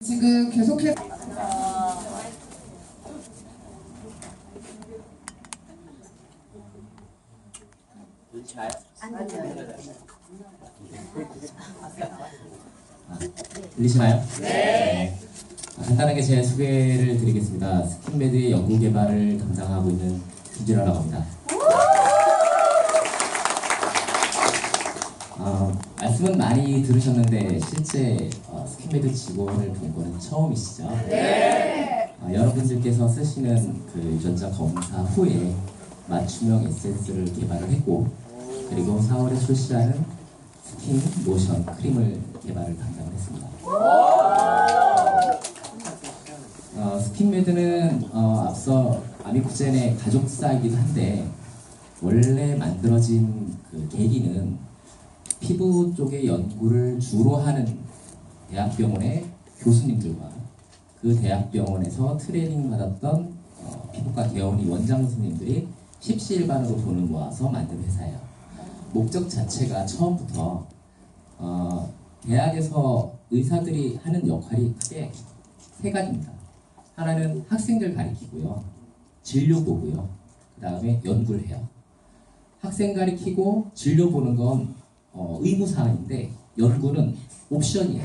지금 계속해서 들리시나요? 네. 간단하게 제 소개를 드리겠습니다. 스킨메드의 연구개발을 담당하고 있는 김진호라고 합니다. 말씀은 많이 들으셨는데 실제 스킨메드 직원을 본 거는 처음이시죠? 네. 여러분들께서 쓰시는 그 유전자 검사 후에 맞춤형 에센스를 개발을 했고, 그리고 4월에 출시하는 스킨 로션 크림을 개발을 담당을 했습니다. 스킨메드는 앞서 아미쿠젠의 가족사이기도 한데, 원래 만들어진 그 계기는 피부 쪽의 연구를 주로 하는 대학병원의 교수님들과 그 대학병원에서 트레이닝 받았던 피부과 개원이 원장 선생님들이 십시일반으로 돈을 모아서 만든 회사예요. 목적 자체가 처음부터 대학에서 의사들이 하는 역할이 크게 세 가지입니다. 하나는 학생들 가리키고요, 진료 보고요, 그 다음에 연구를 해요. 학생 가리키고 진료 보는 건 의무사항인데, 연구는 옵션이에요.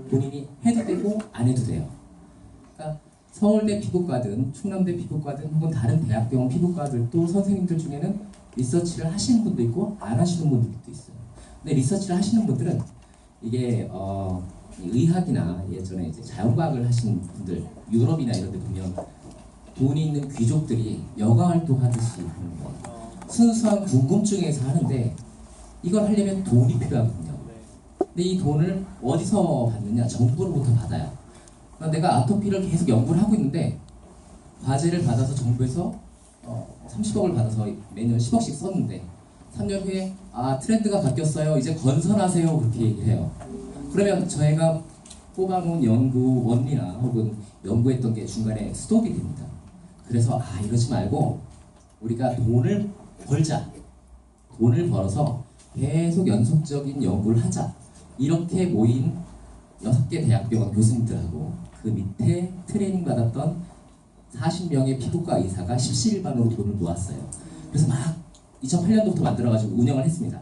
본인이 해도 되고 안 해도 돼요. 그러니까 서울대 피부과든 충남대 피부과든 혹은 다른 대학병원 피부과들도 선생님들 중에는 리서치를 하시는 분도 있고 안 하시는 분들도 있어요. 근데 리서치를 하시는 분들은 이게 의학이나 예전에 이제 자연과학을 하신 분들, 유럽이나 이런 데 보면 돈이 있는 귀족들이 여가 활동하듯이 하는 거예요. 순수한 궁금증에서 하는데 이걸 하려면 돈이 필요하거든요. 근데 이 돈을 어디서 받느냐? 정부로부터 받아요. 그러니까 내가 아토피를 계속 연구를 하고 있는데 과제를 받아서 정부에서 30억을 받아서 매년 10억씩 썼는데 3년 후에 트렌드가 바뀌었어요. 이제 건설하세요. 그렇게 얘기를 해요. 그러면 저희가 뽑아놓은 연구 원리나 혹은 연구했던 게 중간에 스톱이 됩니다. 그래서 이러지 말고 우리가 돈을 벌자. 돈을 벌어서 계속 연속적인 연구를 하자. 이렇게 모인 6개 대학병원 교수님들하고 그 밑에 트레이닝 받았던 40명의 피부과 의사가 십시일반으로 돈을 모았어요. 그래서 막 2008년도부터 만들어가지고 운영을 했습니다.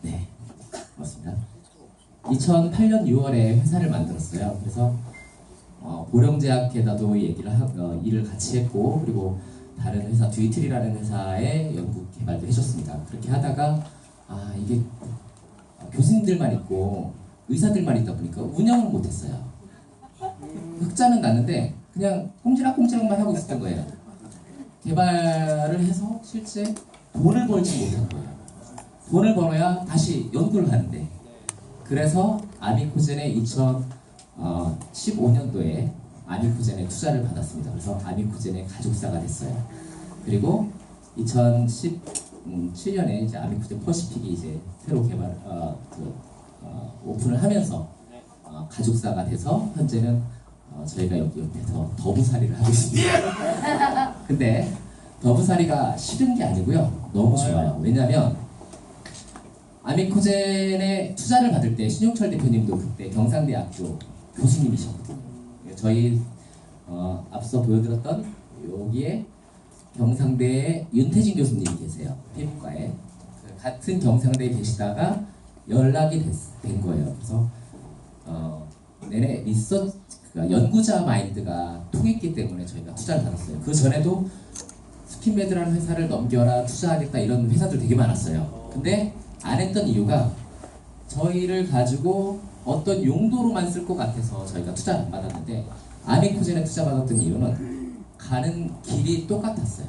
네, 고맙습니다. 2008년 6월에 회사를 만들었어요. 그래서 보령제약회사도 일을 같이 했고, 그리고 다른 회사 듀이틀이라는 회사의 연구 개발도 해줬습니다. 그렇게 하다가 이게 교수님들만 있고 의사들만 있다 보니까 운영을 못했어요. 흑자는 났는데 그냥 꼼지락꼼지락만 하고 있었던 거예요. 개발을 해서 실제 돈을 벌지 못한 거예요. 돈을 벌어야 다시 연구를 하는데, 그래서 아미쿠젠의 2015년도에 아미쿠젠에 투자를 받았습니다. 그래서 아미쿠젠의 가족사가 됐어요. 그리고 2017년에 이제 아미쿠젠 퍼시픽이 이제 새로 오픈을 하면서 가족사가 돼서 현재는 저희가 여기 옆에서 더부살이를 하고 있습니다. 근데 더부살이가 싫은 게 아니고요, 너무 좋아요. 왜냐하면 아미쿠젠에 투자를 받을 때 신용철 대표님도 그때 경상대학교 교수님이셨거든요. 저희 앞서 보여드렸던 여기에 경상대에 윤태진 교수님이 계세요. 피부과에. 같은 경상대에 계시다가 연락이 된 거예요. 그래서 내내 연구자 마인드가 통했기 때문에 저희가 투자를 받았어요. 그 전에도 스킨메드라는 회사를 넘겨라, 투자하겠다 이런 회사들 되게 많았어요. 근데 안 했던 이유가 저희를 가지고 어떤 용도로만 쓸 것 같아서 저희가 투자 안 받았는데, 아미쿠젠에 투자 받았던 이유는 가는 길이 똑같았어요.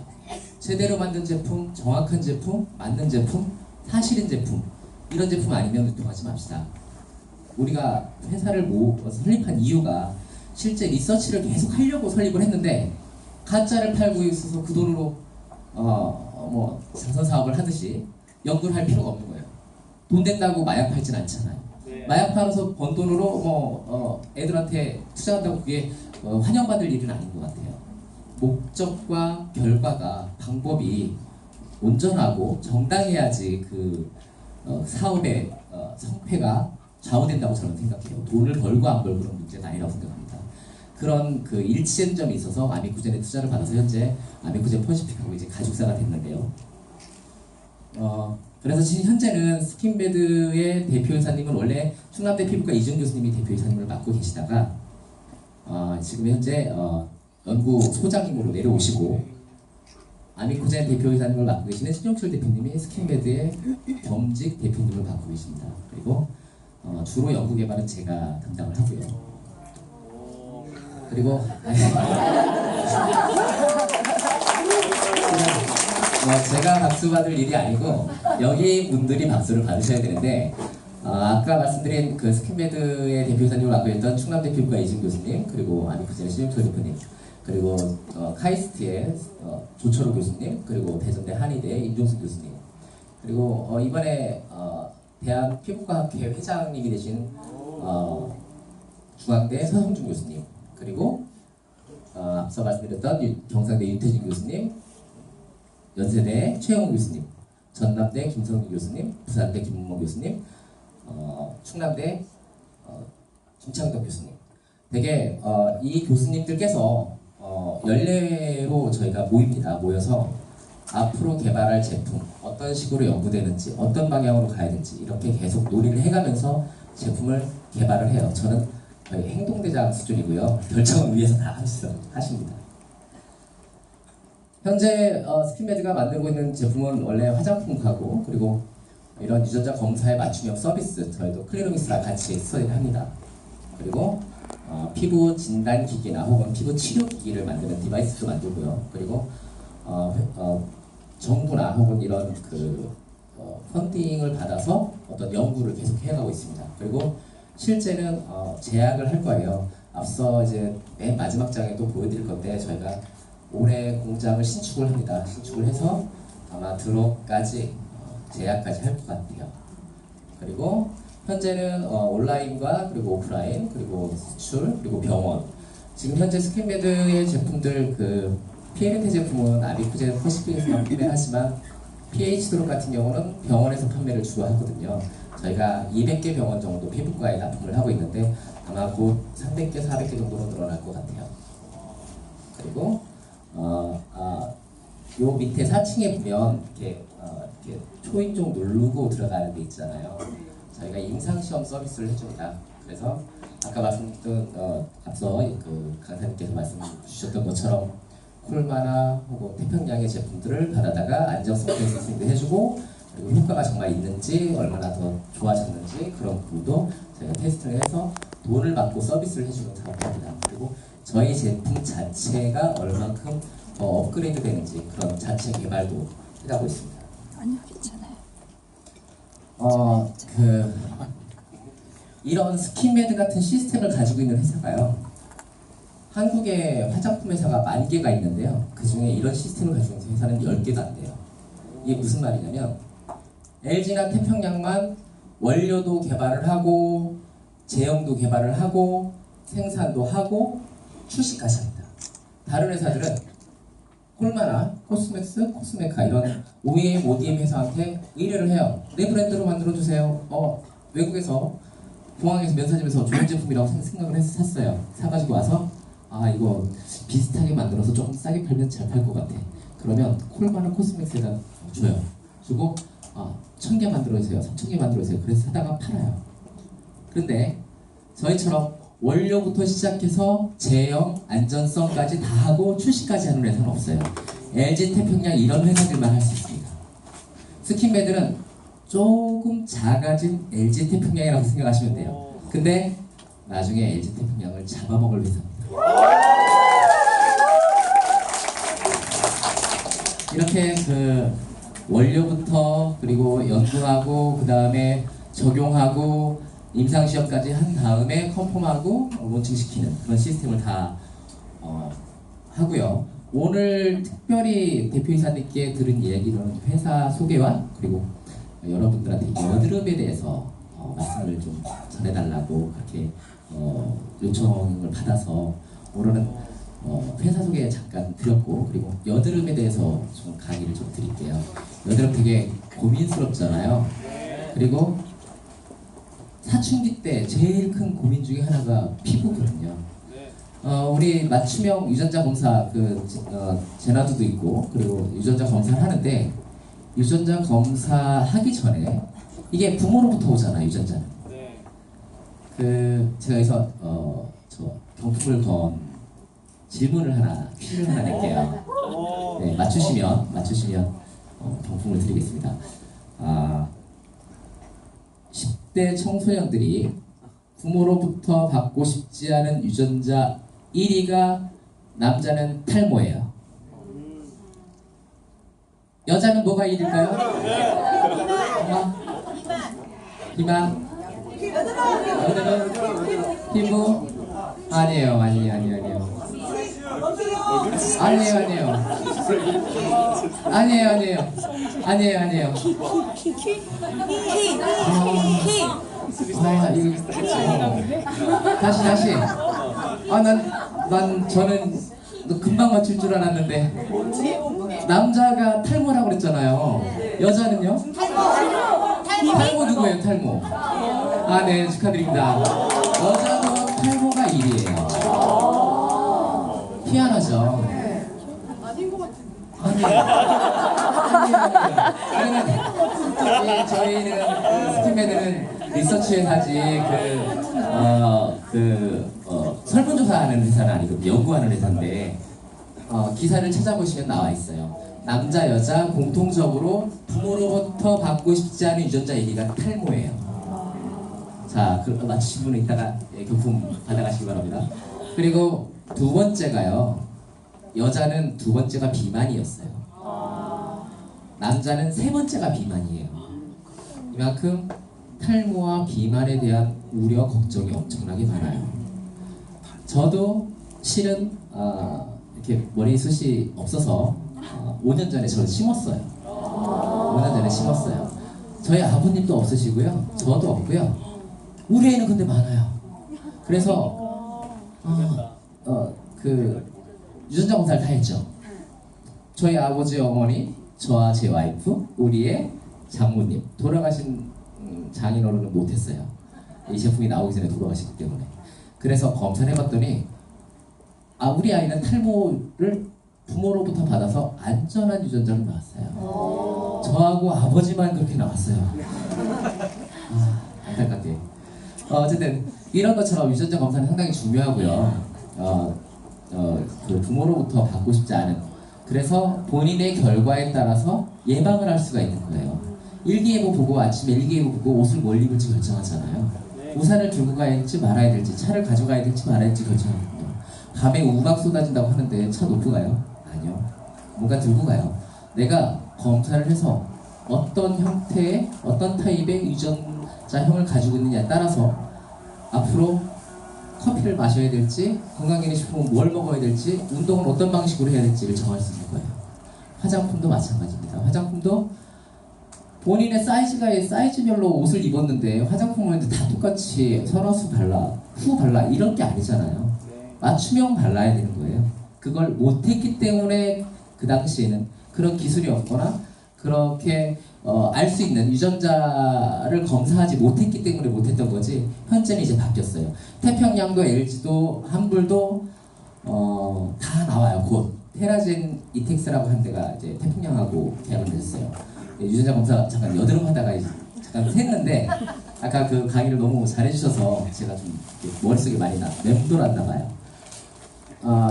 제대로 만든 제품, 정확한 제품, 맞는 제품, 사실인 제품, 이런 제품 아니면 유통하지 맙시다. 우리가 회사를 설립한 이유가 실제 리서치를 계속 하려고 설립을 했는데 가짜를 팔고 있어서 그 돈으로 자선 사업을 하듯이 연구를 할 필요가 없는 거예요. 돈 된다고 마약 팔진 않잖아요. 마약 팔아서 번 돈으로 애들한테 투자한다고 그게 환영받을 일은 아닌 것 같아요. 목적과 결과가 방법이 온전하고 정당해야지 그 사업의 성패가 좌우된다고 저는 생각해요. 돈을 벌고 안 벌고 그런 문제는 아니라고 생각합니다. 그런 그 일치된 점이 있어서 아미쿠젠에 투자를 받아서 현재 아미쿠젠 퍼시픽하고 이제 가족사가 됐는데요. 그래서 지금 현재는 스킨베드의 대표이사님은 원래 충남대 피부과 이준 교수님이 대표이사님을 맡고 계시다가 지금 현재 연구 소장님으로 내려오시고 아미쿠젠 대표이사님을 맡고 계시는 신용철 대표님이 스킨베드의 겸직 대표님을 맡고 계십니다. 그리고 주로 연구 개발은 제가 담당을 하고요. 그리고 제가 박수 받을 일이 아니고 여기 분들이 박수를 받으셔야 되는데 아까 말씀드린 그 스킨베드의 대표이사님을 맡고 있던 충남대 피부과 이준 교수님, 그리고 아미쿠젠의 신용철 대표님, 그리고 카이스트의 조철호 교수님, 그리고 대전대 한의대의 임종수 교수님, 그리고 이번에 대한 피부과학회 회장님이 되신 중앙대 서성준 교수님, 그리고 앞서 말씀드렸던 경상대 윤태진 교수님, 연세대 최영훈 교수님, 전남대 김성규 교수님, 부산대 김문모 교수님, 충남대 김창덕 교수님. 되게 이 교수님들께서 연례로 저희가 모여서 앞으로 개발할 제품 어떤 식으로 연구되는지, 어떤 방향으로 가야 될지 이렇게 계속 논의를 해가면서 제품을 개발을 해요. 저는 거의 행동대장 수준이고요. 결정은 위에서 다 하십니다. 현재 스킨메드가 만들고 있는 제품은 원래 화장품하고 그리고 이런 유전자 검사에 맞춤형 서비스, 저희도 클리노믹스랑 같이 스터디를 합니다. 그리고 피부 진단 기기나 혹은 피부 치료 기기를 만드는 디바이스도 만들고요. 그리고 정부나 혹은 이런 펀딩을 받아서 어떤 연구를 계속 해가고 있습니다. 그리고 실제는 제약을 할 거예요. 앞서 이제 맨 마지막 장에도 보여드릴 건데 저희가 올해 공장을 신축을 합니다. 신축을 해서 아마 들어까지 제약까지 할 것 같아요. 그리고 현재는 온라인과 그리고 오프라인, 그리고 수출, 그리고 병원. 지금 현재 스킨메드의 제품들 PLNT 제품은 아미쿠젠 퍼시픽에서 판매하지만 PH드롭 같은 경우는 병원에서 판매를 주로 하거든요. 저희가 200개 병원 정도 피부과에 납품을 하고 있는데 아마 곧 300개, 400개 정도로 늘어날 것 같아요. 그리고 요 밑에 4층에 보면 이렇게 초인종 누르고 들어가는 데 있잖아요. 저희가 임상시험 서비스를 해줍니다. 그래서 아까 말씀드렸던 앞서 강사님께서 말씀 주셨던 것처럼 콜마나 혹은 태평양의 제품들을 받아다가 안정성 테스팅도 해주고 그리고 효과가 정말 있는지 얼마나 더 좋아졌는지 그런 부분도 저희가 테스트를 해서 돈을 받고 서비스를 해주는 사업입니다. 그리고 저희 제품 자체가 얼만큼 더 업그레이드 되는지 그런 자체 개발도 해가고 있습니다. 아니요, 괜찮아요. 이런 스킨메드 같은 시스템을 가지고 있는 회사가요. 한국에 화장품 회사가 10,000개가 있는데요. 그 중에 이런 시스템을 가지고 있는 회사는 10개도 안 돼요. 이게 무슨 말이냐면 LG나 태평양만 원료도 개발을 하고 제형도 개발을 하고 생산도 하고 출시까지 합니다. 다른 회사들은 콜마나 코스맥스, 코스메카 이런 OEM, ODM 회사한테 의뢰를 해요. 내 브랜드로 만들어주세요. 외국에서 공항에서 면세점에서 좋은 제품이라고 생각을 해서 샀어요. 사가지고 와서 이거 비슷하게 만들어서 조금 싸게 팔면 잘 팔 것 같아. 그러면 콜마나 코스맥스에다 줘요. 주고 1,000개 만들어주세요. 3,000개 만들어주세요. 그래서 사다가 팔아요. 그런데 저희처럼 원료부터 시작해서 제형, 안전성까지 다 하고 출시까지 하는 회사는 없어요. LG 태평양 이런 회사들만 할 수 있습니다. 스킨메드는 조금 작아진 LG 태평양이라고 생각하시면 돼요. 근데 나중에 LG 태평양을 잡아먹을 회사입니다. 이렇게 원료부터 그리고 연구하고 그 다음에 적용하고 임상시험까지 한 다음에 컨펌하고 론칭시키는 그런 시스템을 다 하고요. 오늘 특별히 대표이사님께 들은 얘기는 회사 소개와 그리고 여러분들한테 여드름에 대해서 말씀을 좀 전해달라고 그렇게 요청을 받아서 오늘은 회사 소개 잠깐 드렸고, 그리고 여드름에 대해서 좀 강의를 좀 드릴게요. 여드름 되게 고민스럽잖아요. 그리고 사춘기 때 제일 큰 고민 중에 하나가 피부거든요. 우리 맞춤형 유전자 검사 제나두도 있고, 그리고 유전자 검사를 하는데, 유전자 검사 하기 전에 이게 부모로부터 오잖아요. 유전자는. 제가 여기서 저 경품을 건 질문을 하나, 퀴즈를 하나 낼게요. 네, 맞추시면 경품을 드리겠습니다. 10대 청소년들이 부모로부터 받고 싶지 않은 유전자 1위가 남자는 탈모예요. 여자는 뭐가 1위일까요? 비만. 여자는 피부. 아니에요. 다시. 저는 금방 맞출 줄 알았는데 남자가 탈모라고 그랬잖아요. 여자는요? 탈모 누구예요? 탈모. 네, 축하드립니다. 여자도 탈모가 1위예요. 희한하죠? 아니에요. 저희는 스킨메드는 리서치 회사지 설문조사하는 회사는 아니고 연구하는 회사인데, 기사를 찾아보시면 나와 있어요. 남자 여자 공통적으로 부모로부터 받고 싶지 않은 유전자 1위가 탈모예요. 자, 맞추신 분은 이따가 경품 받아가시기 바랍니다. 그리고 두 번째가요, 여자는 두 번째가 비만이었어요. 남자는 세 번째가 비만이에요. 이만큼 탈모와 비만에 대한 우려, 걱정이 엄청나게 많아요. 저도 실은 이렇게 머리숱이 없어서 5년 전에 저를 심었어요. 5년 전에 심었어요. 저희 아버님도 없으시고요. 저도 없고요. 우리 애는 근데 많아요. 그래서 유전자 검사를 다 했죠. 저희 아버지, 어머니, 저와 제 와이프, 우리의 장모님, 돌아가신 장인어른은 못했어요. 이 제품이 나오기 전에 돌아가셨기 때문에. 그래서 검사를 해봤더니 우리 아이는 탈모를 부모로부터 받아서 안전한 유전자를 나왔어요. 저하고 아버지만 그렇게 나왔어요. 안타깝게. 어쨌든 이런 것처럼 유전자 검사는 상당히 중요하고요. 부모로부터 받고 싶지 않은, 그래서 본인의 결과에 따라서 예방을 할 수가 있는 거예요. 일기예보 보고, 아침에 일기예보 보고 옷을 뭘 입을지 결정하잖아요. 우산을 들고 가야 될지 말아야 될지, 차를 가져가야 될지 말아야 될지 결정합니다. 밤에 우박 쏟아진다고 하는데 차 놓고 가요? 아니요. 뭔가 들고 가요. 내가 검사를 해서 어떤 형태의, 어떤 타입의 유전자형을 가지고 있느냐에 따라서 앞으로 커피를 마셔야 될지, 건강기능식품은 뭘 먹어야 될지, 운동은 어떤 방식으로 해야 될지를 정할 수 있는 거예요. 화장품도 마찬가지입니다. 화장품도 본인의 사이즈별로 옷을 입었는데 화장품을 다 똑같이 선호수 발라, 후 발라 이런 게 아니잖아요. 맞춤형 발라야 되는 거예요. 그걸 못했기 때문에 그 당시에는 그런 기술이 없거나 그렇게 알 수 있는 유전자를 검사하지 못했기 때문에 못했던 거지, 현재는 이제 바뀌었어요. 태평양도 LG도 한불도 다 나와요. 곧 테라젠 이텍스라고 한 데가 이제 태평양하고 계약을 맺었어요. 유전자 검사 잠깐 여드름 하다가 잠깐 했는데, 아까 그 강의를 너무 잘해주셔서 제가 좀 머릿속에 많이 맴돌았나 봐요.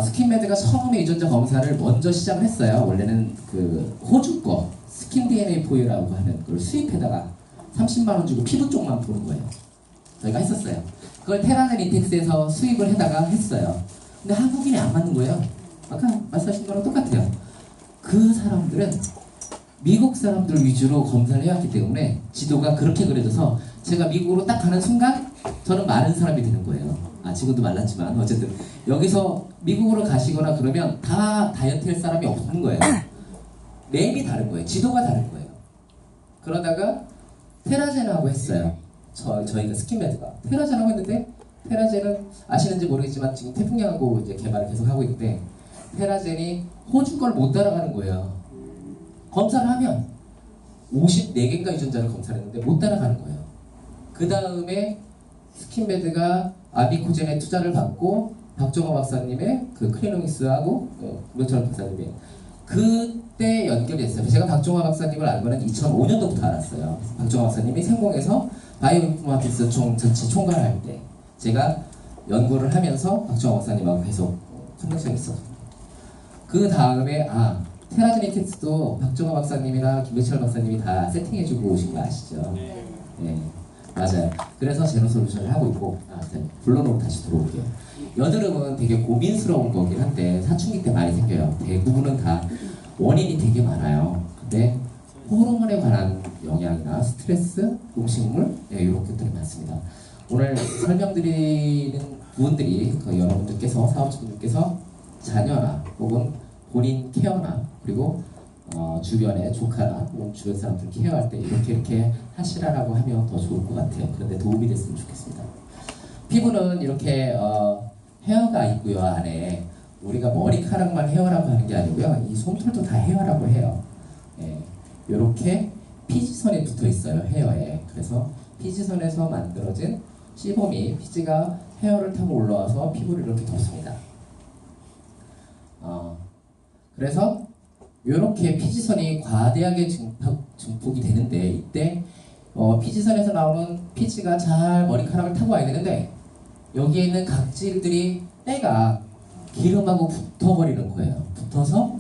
스킨메드가 처음에 유전자 검사를 먼저 시작을 했어요. 원래는 그 호주 거 스킨 DNA 포유라고 하는 걸 수입해다가 30만원 주고 피부 쪽만 보는 거예요. 저희가 했었어요. 그걸 테라젠 이텍스에서 수입을 해다가 했어요. 근데 한국인이 안 맞는 거예요. 아까 말씀하신 거랑 똑같아요. 그 사람들은 미국 사람들 위주로 검사를 해왔기 때문에 지도가 그렇게 그려져서, 제가 미국으로 딱 가는 순간 저는 마른 사람이 되는 거예요. 지금도 말랐지만 어쨌든 여기서 미국으로 가시거나 그러면 다 다이어트 할 사람이 없는 거예요. 맵이 다른 거예요. 지도가 다른 거예요. 그러다가 테라젠하고 했어요. 저희가 스킨메드가 테라젠하고 했는데 테라젠은 아시는지 모르겠지만 지금 태풍양하고 이제 개발을 계속 하고 있는데 테라젠이 호주 걸 못 따라가는 거예요. 검사를 하면 54개인가 유전자를 검사했는데 못 따라가는 거예요. 그 다음에 스킨메드가 아비코젠에 투자를 받고 박정호 박사님의 그 크리노믹스하고 김병철 박사님의 그때 연결이 됐어요. 제가 박정호 박사님을 알고는 2005년도부터 알았어요. 박정호 박사님이 생공에서 바이오인포마틱스 전체 총괄할 때 제가 연구를 하면서 박정호 박사님하고 계속 커넥션이 있었어요. 그 다음에 테라제네틱스도 박정호 박사님이나 김병철 박사님이 다 세팅해주고 오신 거 아시죠? 네, 맞아요. 그래서 제노솔루션을 하고 있고 본론으로 다시 들어올게요. 여드름은 되게 고민스러운 거긴 한데 사춘기 때 많이 생겨요. 대부분은 다 원인이 되게 많아요. 근데 호르몬에 관한 영향이나 스트레스, 음식물 이런 것들이 많습니다. 오늘 설명드리는 부분들이 여러분들께서 사업주분들께서 자녀나 혹은 본인 케어나 그리고 주변의 조카나 혹은 주변 사람들 케어할 때 이렇게 하시라라고 하면 더 좋을 것 같아요. 그런데 도움이 됐으면 좋겠습니다. 피부는 이렇게 헤어가 있고요. 안에 우리가 머리카락만 헤어라고 하는 게 아니고요. 이 솜털도 다 헤어라고 해요. 이렇게 피지선이 붙어 있어요. 헤어에. 그래서 피지선에서 만들어진 시범이 피지가 헤어를 타고 올라와서 피부를 이렇게 덮습니다. 그래서 이렇게 피지선이 과대하게 증폭이 되는데 이때 피지선에서 나오는 피지가 잘 머리카락을 타고 와야 되는데 여기에 있는 각질들이 때가 기름하고 붙어버리는 거예요. 붙어서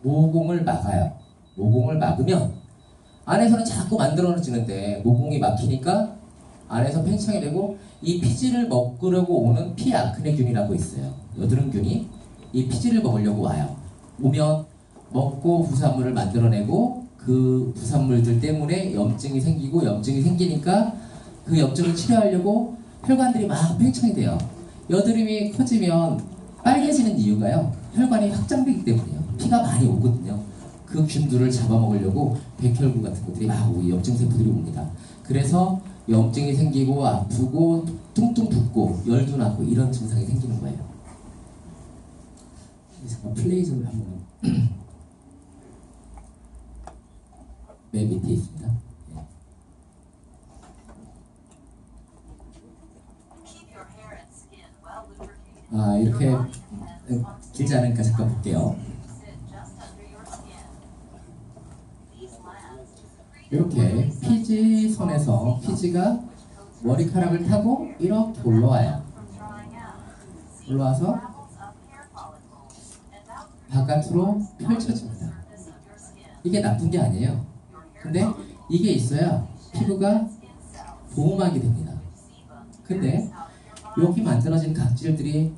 모공을 막아요. 모공을 막으면 안에서는 자꾸 만들어지는데 모공이 막히니까 안에서 팽창이 되고 이 피지를 먹으려고 오는 피아크네균이라고 있어요. 여드름균이 이 피지를 먹으려고 와요. 오면 먹고 부산물을 만들어내고 그 부산물들 때문에 염증이 생기고 염증이 생기니까 그 염증을 치료하려고 혈관들이 막 팽창이 돼요. 여드름이 커지면 빨개지는 이유가요. 혈관이 확장되기 때문이에요. 피가 많이 오거든요. 그 균들을 잡아먹으려고 백혈구 같은 것들이 막 오고 염증 세포들이 옵니다. 그래서 염증이 생기고 아프고 퉁퉁 붓고 열도 나고 이런 증상이 생기는 거예요. 잠깐 플레이 좀 한번 맨 밑에 있습니다. 이렇게 길지 않으니까 잠깐 볼게요. 이렇게 피지선에서 피지가 머리카락을 타고 이렇게 올라와요. 올라와서 바깥으로 펼쳐집니다. 이게 나쁜 게 아니에요. 근데 이게 있어야 피부가 보호막이 됩니다. 근데 여기 만들어진 각질들이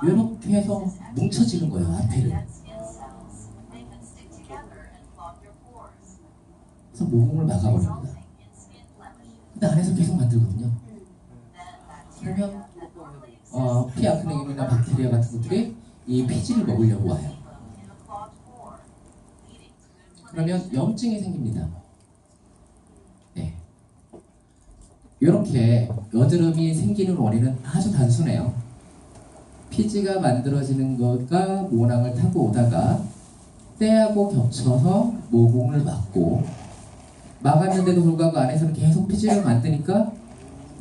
이렇게 해서 뭉쳐지는 거예요. 앞에를. 그래서 모공을 막아버립니다. 근데 안에서 계속 만들거든요. 그러면 피아크네균이나 박테리아 같은 것들이 이 피지를 먹으려고 와요. 그러면 염증이 생깁니다. 네. 이렇게 여드름이 생기는 원인은 아주 단순해요. 피지가 만들어지는 것과 모낭을 타고 오다가 때하고 겹쳐서 모공을 막고 막았는데도 불구하고 안에서는 계속 피지를 만드니까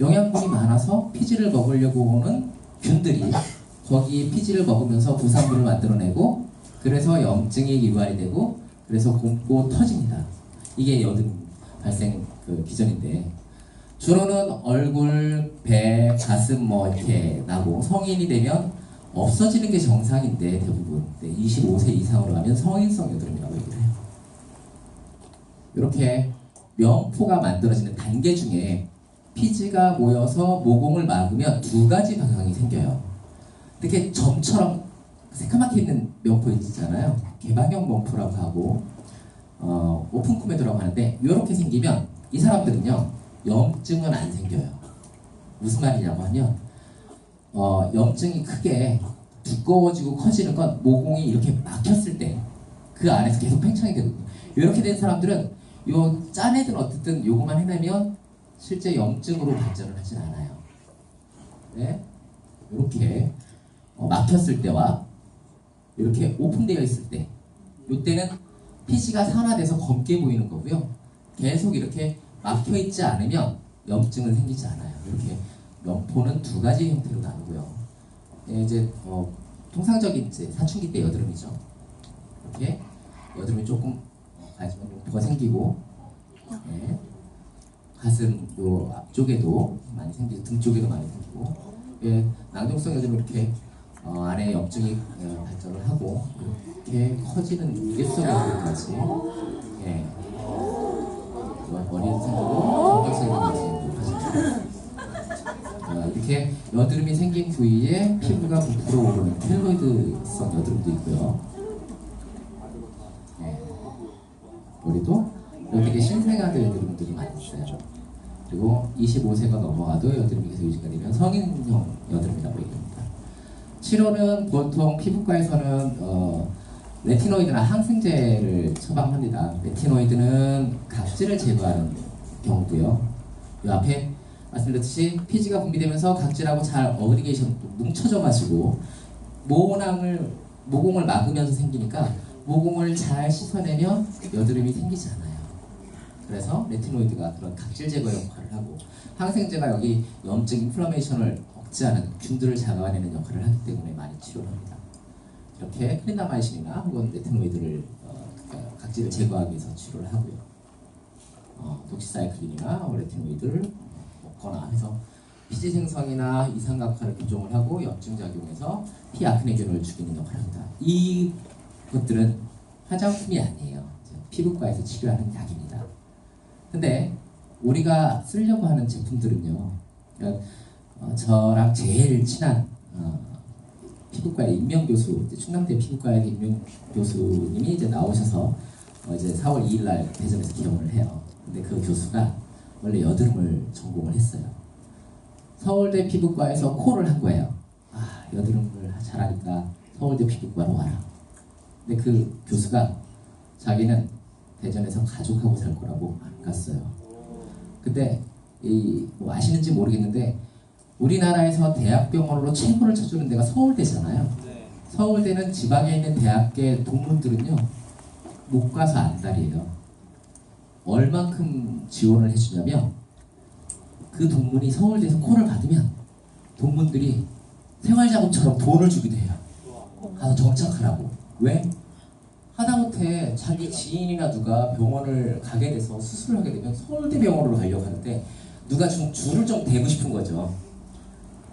영양분이 많아서 피지를 먹으려고 오는 균들이 거기 피지를 먹으면서 부산물을 만들어내고 그래서 염증이 유발이 되고 그래서 굼고 터집니다. 이게 여드름 발생 기전인데 주로는 얼굴, 배, 가슴 이렇게 나고 성인이 되면 없어지는 게 정상인데 대부분 25세 이상으로 가면 성인성 여드름이라고 얘기를 해요. 이렇게 명포가 만들어지는 단계 중에 피지가 모여서 모공을 막으면 두 가지 방향이 생겨요. 이렇게 점처럼 새까맣게 있는 명포 있잖아요. 개방형 명포라고 하고 오픈 코메도라고 하는데 이렇게 생기면 이 사람들은요 염증은 안 생겨요. 무슨 말이냐고 하면 염증이 크게 두꺼워지고 커지는 건 모공이 이렇게 막혔을 때 그 안에서 계속 팽창이 되거든요. 이렇게 된 사람들은 요 짠 애든 어쨌든 요거만 해내면 실제 염증으로 발전을 하진 않아요. 다음에 이렇게 막혔을 때와 이렇게 오픈되어 있을 때, 이때는 피지가 산화돼서 검게 보이는 거고요. 계속 이렇게 막혀 있지 않으면 염증은 생기지 않아요. 이렇게 면포는 두 가지 형태로 나누고요. 이제 통상적인 이제 사춘기 때 여드름이죠. 이렇게 여드름이 조금 가지만 면포가 생기고, 네. 가슴 요 앞쪽에도 많이 생기고 등 쪽에도 많이 생기고, 예, 낭독성 여드름 이렇게 안에 염증이 발전을 하고 이렇게 커지는 유개성 여드름까지, 예, 머리에 생기고 정격성 여드름까지 이렇게 여드름이 생긴 부위에 피부가 부풀어 오르는 켈로이드성 여드름도 있고요. 예, 머리도 이렇게 신생아들 여드름들이 많이 있어요. 그리고 25세가 넘어가도 여드름이 계속 유지가 되면 성인형 여드름이라고 얘기합니다. 치료는 보통 피부과에서는 레티노이드나 항생제를 처방합니다. 레티노이드는 각질을 제거하는 경우고요. 이 앞에 말씀드렸듯이 피지가 분비되면서 각질하고 잘 어그리게이션 뭉쳐져가지고 모공을 막으면서 생기니까 모공을 잘 씻어내면 여드름이 생기지 않아요. 그래서 레티노이드가 그런 각질 제거 역할을 하고, 항생제가 여기 염증 인플라메이션을 억제하는 균들을 잡아내는 역할을 하기 때문에 많이 치료를 합니다. 이렇게 클린다마이신이나 혹은 레티노이드를 각질을 제거하기 위해서 치료를 하고요. 독시사이클린이나 레티노이드를 먹거나 해서 피지 생성이나 이상각화를 교정을 하고 염증 작용해서 피 아크네균을 죽이는 역할을 합니다. 이 것들은 화장품이 아니에요. 피부과에서 치료하는 약입니다. 근데 우리가 쓰려고 하는 제품들은요, 저랑 제일 친한 피부과의 임명교수, 충남대 피부과의 임명교수님이 이제 나오셔서 이제 4월 2일 날 대전에서 개원을 해요. 근데 그 교수가 원래 여드름을 전공을 했어요. 서울대 피부과에서 콜을 한 거예요. 여드름을 잘하니까 서울대 피부과로 와라. 근데 그 교수가 자기는 대전에서 가족하고 살 거라고 안 갔어요. 근데 뭐 아시는지 모르겠는데 우리나라에서 대학병원으로 최고를 쳐주는 데가 서울대잖아요. 네. 서울대는 지방에 있는 대학계 동문들은요 못 가서 안달이에요. 얼만큼 지원을 해주냐면 그 동문이 서울대에서 콜을 받으면 동문들이 생활자금처럼 돈을 주기도 해요. 가서 정착하라고. 왜? 하다못해 자기 지인이나 누가 병원을 가게 돼서 수술을 하게 되면 서울대 병원으로 가려고 하는데 누가 좀 줄을 좀 대고 싶은 거죠.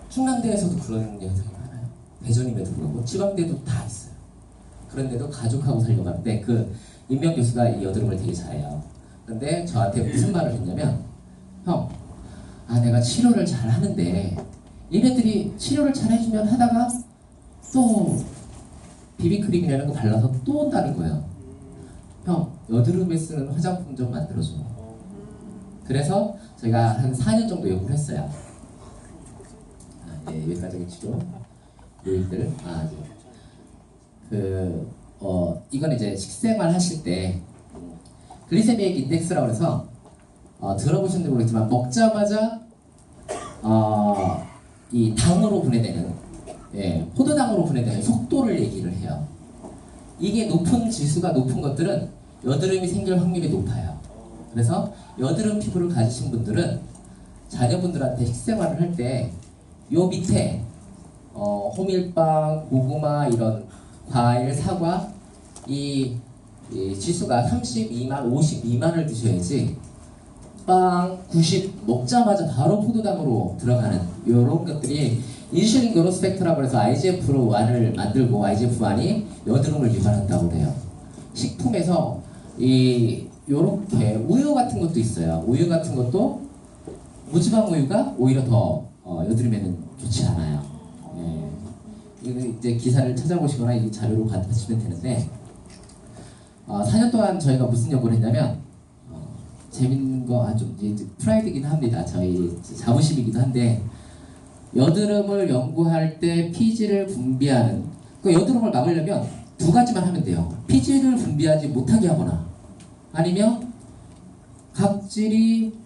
충남대에서도 그런 현상이 많아요. 대전임에도 그렇고 지방대도 다 있어요. 그런데도 가족하고 살려고 하는데 그 임명 교수가 이 여드름을 되게 잘해요. 근데 저한테 무슨 말을 했냐면, 형, 내가 치료를 잘 하는데 얘네들이 치료를 잘 해주면 하다가 또 비비크림이라는 거 발라서 또 온다는 거예요. 형, 여드름에 쓰는 화장품 좀 만들어줘. 그래서 제가 한 4년 정도 연구를 했어요. 외과적인 치료 요인들. 이건 이제 식생활 하실 때 글리세믹 인덱스라고 해서 들어보셨는지 모르겠지만 먹자마자 이 당으로 분해되는, 포도당으로 분해되는 속도를 얘기를 해요. 이게 높은 지수가 높은 것들은 여드름이 생길 확률이 높아요. 그래서 여드름 피부를 가지신 분들은 자녀분들한테 식생활을 할 때 요 밑에 호밀빵, 고구마 이런 과일, 사과 이 지수가 30 미만, 50 미만을 드셔야지 빵 90 먹자마자 바로 포도당으로 들어가는 이런 것들이 인슐린 그로스 팩터라고 해서 IGF-1을 만들고 IGF-1이 여드름을 유발한다고 그래요. 식품에서 요렇게 우유 같은 것도 있어요. 우유 같은 것도 무지방 우유가 오히려 더 여드름에는 좋지 않아요. 이거는 이제 기사를 찾아보시거나 이 자료로 받으시면 되는데 4년 동안 저희가 무슨 연구를 했냐면 재밌는 거 좀 이제 프라이드이긴 합니다. 저희 자부심이기도 한데 여드름을 연구할 때 피지를 분비하는 여드름을 막으려면 두 가지만 하면 돼요. 피지를 분비하지 못하게 하거나 아니면 각질이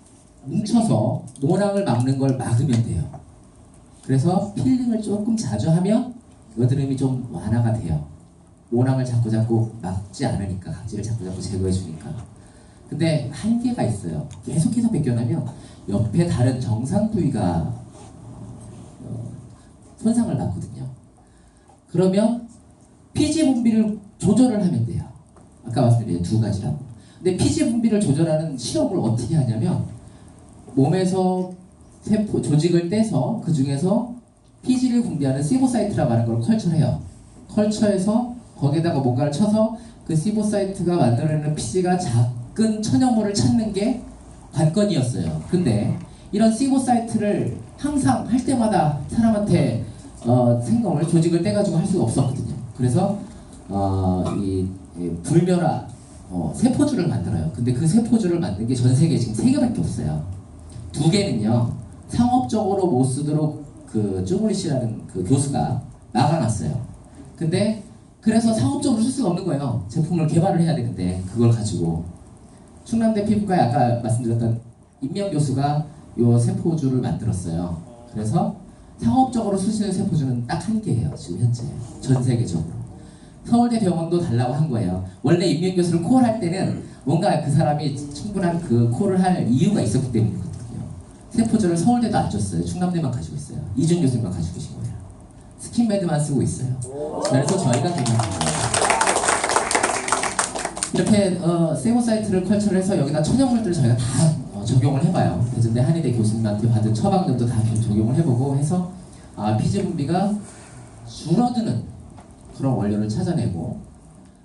뭉쳐서 노랑을 막는 걸 막으면 돼요. 그래서 필링을 조금 자주 하면 여드름이 좀 완화가 돼요. 모낭을 자꾸 막지 않으니까, 각질을 자꾸 제거해 주니까. 근데 한계가 있어요. 계속해서 벗겨나면 옆에 다른 정상 부위가 손상을 받거든요. 그러면 피지 분비를 조절을 하면 돼요. 아까 말씀드린 두 가지라고. 근데 피지 분비를 조절하는 시험을 어떻게 하냐면 몸에서 세포 조직을 떼서 그 중에서 피지를 분비하는 시보사이트라고 하는 걸 컬처해요. 컬처해서 거기에다가 뭔가를 쳐서 그 시보사이트가 만들어내는 피지가 작은 천연물을 찾는 게 관건이었어요. 근데 이런 시보사이트를 항상 할 때마다 사람한테 생검을 조직을 떼가지고 할 수가 없었거든요. 그래서 이 불멸화 세포주를 만들어요. 근데 그 세포주를 만든 게 전 세계에 지금 3개밖에 없어요. 2개는요 상업적으로 못 쓰도록 그 쭈블리시라는 그 교수가 막아놨어요. 근데 그래서 상업적으로 쓸 수가 없는 거예요. 제품을 개발을 해야 되는데 그걸 가지고 충남대 피부과에 아까 말씀드렸던 임명 교수가 요 세포주를 만들었어요. 그래서 상업적으로 쓸 수 있는 세포주는 딱 1개예요. 지금 현재 전 세계적으로. 서울대 병원도 달라고 한 거예요. 원래 임명 교수를 콜 할 때는 뭔가 그 사람이 충분한 그 콜을 할 이유가 있었기 때문이거든요. 세포주를 서울대도 안 줬어요. 충남대만 가지고 있어요. 이준 교수님만 가지고 계신 거예요. 스킨메드만 쓰고 있어요. 그래서 저희가 개발합니다. 이렇게 세모사이트를 컬처를 해서 여기다 천연물들을 저희가 다 적용을 해봐요. 대전대 한의대 교수님한테 받은 처방전도 다 적용을 해보고 해서 피지 분비가 줄어드는 그런 원료를 찾아내고,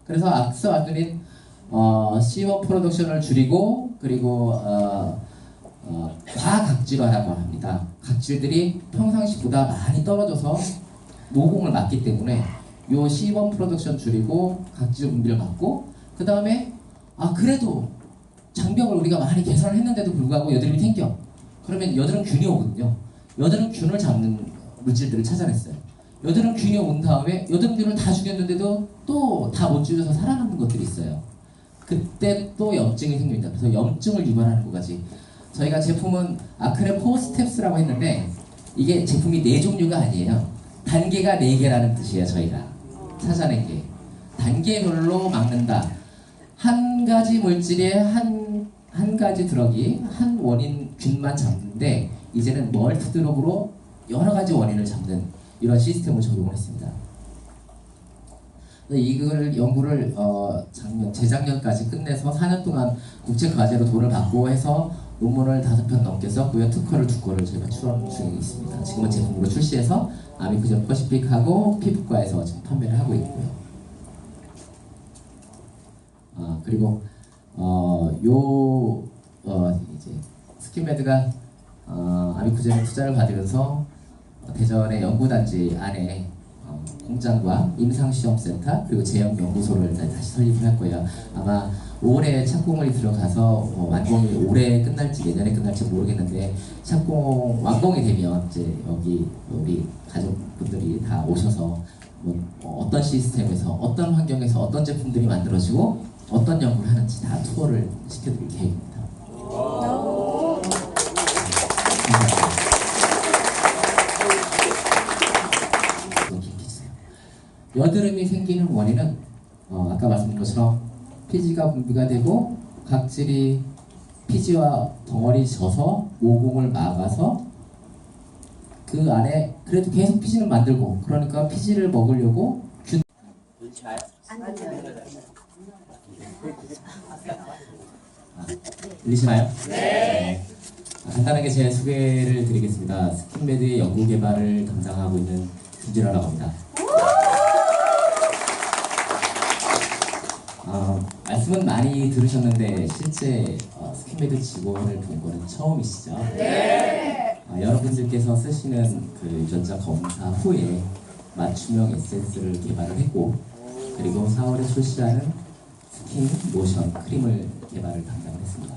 그래서 앞서 말씀드린 C1 프로덕션을 줄이고, 그리고 과각질화라고 합니다. 각질들이 평상시보다 많이 떨어져서 모공을 막기 때문에 요 C1 프로덕션 줄이고 각질 분비를 막고, 그 다음에 그래도 장벽을 우리가 많이 개선을 했는데도 불구하고 여드름이 생겨. 그러면 여드름균이 오거든요. 여드름균을 잡는 물질들을 찾아냈어요. 여드름균이 온 다음에 여드름균을 다 죽였는데도 또 다 못 죽여서 살아남는 것들이 있어요. 그때 또 염증이 생깁니다. 그래서 염증을 유발하는 것까지. 저희가 제품은 아크네 4스텝스라고 했는데 이게 제품이 4종류가 아니에요. 단계가 4개라는 뜻이에요. 저희가 찾아낸 게. 단계별로 막는다. 한 가지 물질에 한 가지 드럭이 한 원인 균만 잡는데 이제는 멀티 드럭으로 여러 가지 원인을 잡는 이런 시스템을 적용을 했습니다. 이걸 연구를 재작년까지 끝내서 4년 동안 국제과제로 돈을 받고 해서 논문을 5편 넘게 썼고요. 특허를 2건을 저희가 출원 중에 있습니다. 지금은 제품으로 출시해서 아미쿠젠 퍼시픽하고 피부과에서 지금 판매를 하고 있고요. 그리고 이제 스킨메드가 아미쿠젠에 투자를 받으면서 대전의 연구단지 안에 공장과 임상시험센터 그리고 제형연구소를 다시 설립을 할 거예요. 아마 올해 착공을 들어가서 완공이 올해 끝날지 내년에 끝날지 모르겠는데 착공 완공이 되면 이제 여기 우리 가족분들이 다 오셔서 어떤 시스템에서 어떤 환경에서 어떤 제품들이 만들어지고 어떤 연구를 하는지 다 투어를 시켜드릴 계획입니다. 여드름이 생기는 원인은 아까 말씀드린 것처럼 피지가 분비가 되고 각질이 피지와 덩어리 져서 모공을 막아서 그 안에 그래도 계속 피지는 만들고, 그러니까 피지를 먹으려고 들리시나요? 네. 간단하게 제 소개를 드리겠습니다. 스킨메드의 연구 개발을 담당하고 있는 김진아라고 합니다. 말씀은 많이 들으셨는데 실제 스킨메드 직원을 본 거는 처음이시죠? 네. 여러분들께서 쓰시는 그 유전자 검사 후에 맞춤형 에센스를 개발을 했고, 그리고 4월에 출시하는 스킨 로션 크림을 개발을 담당했습니다.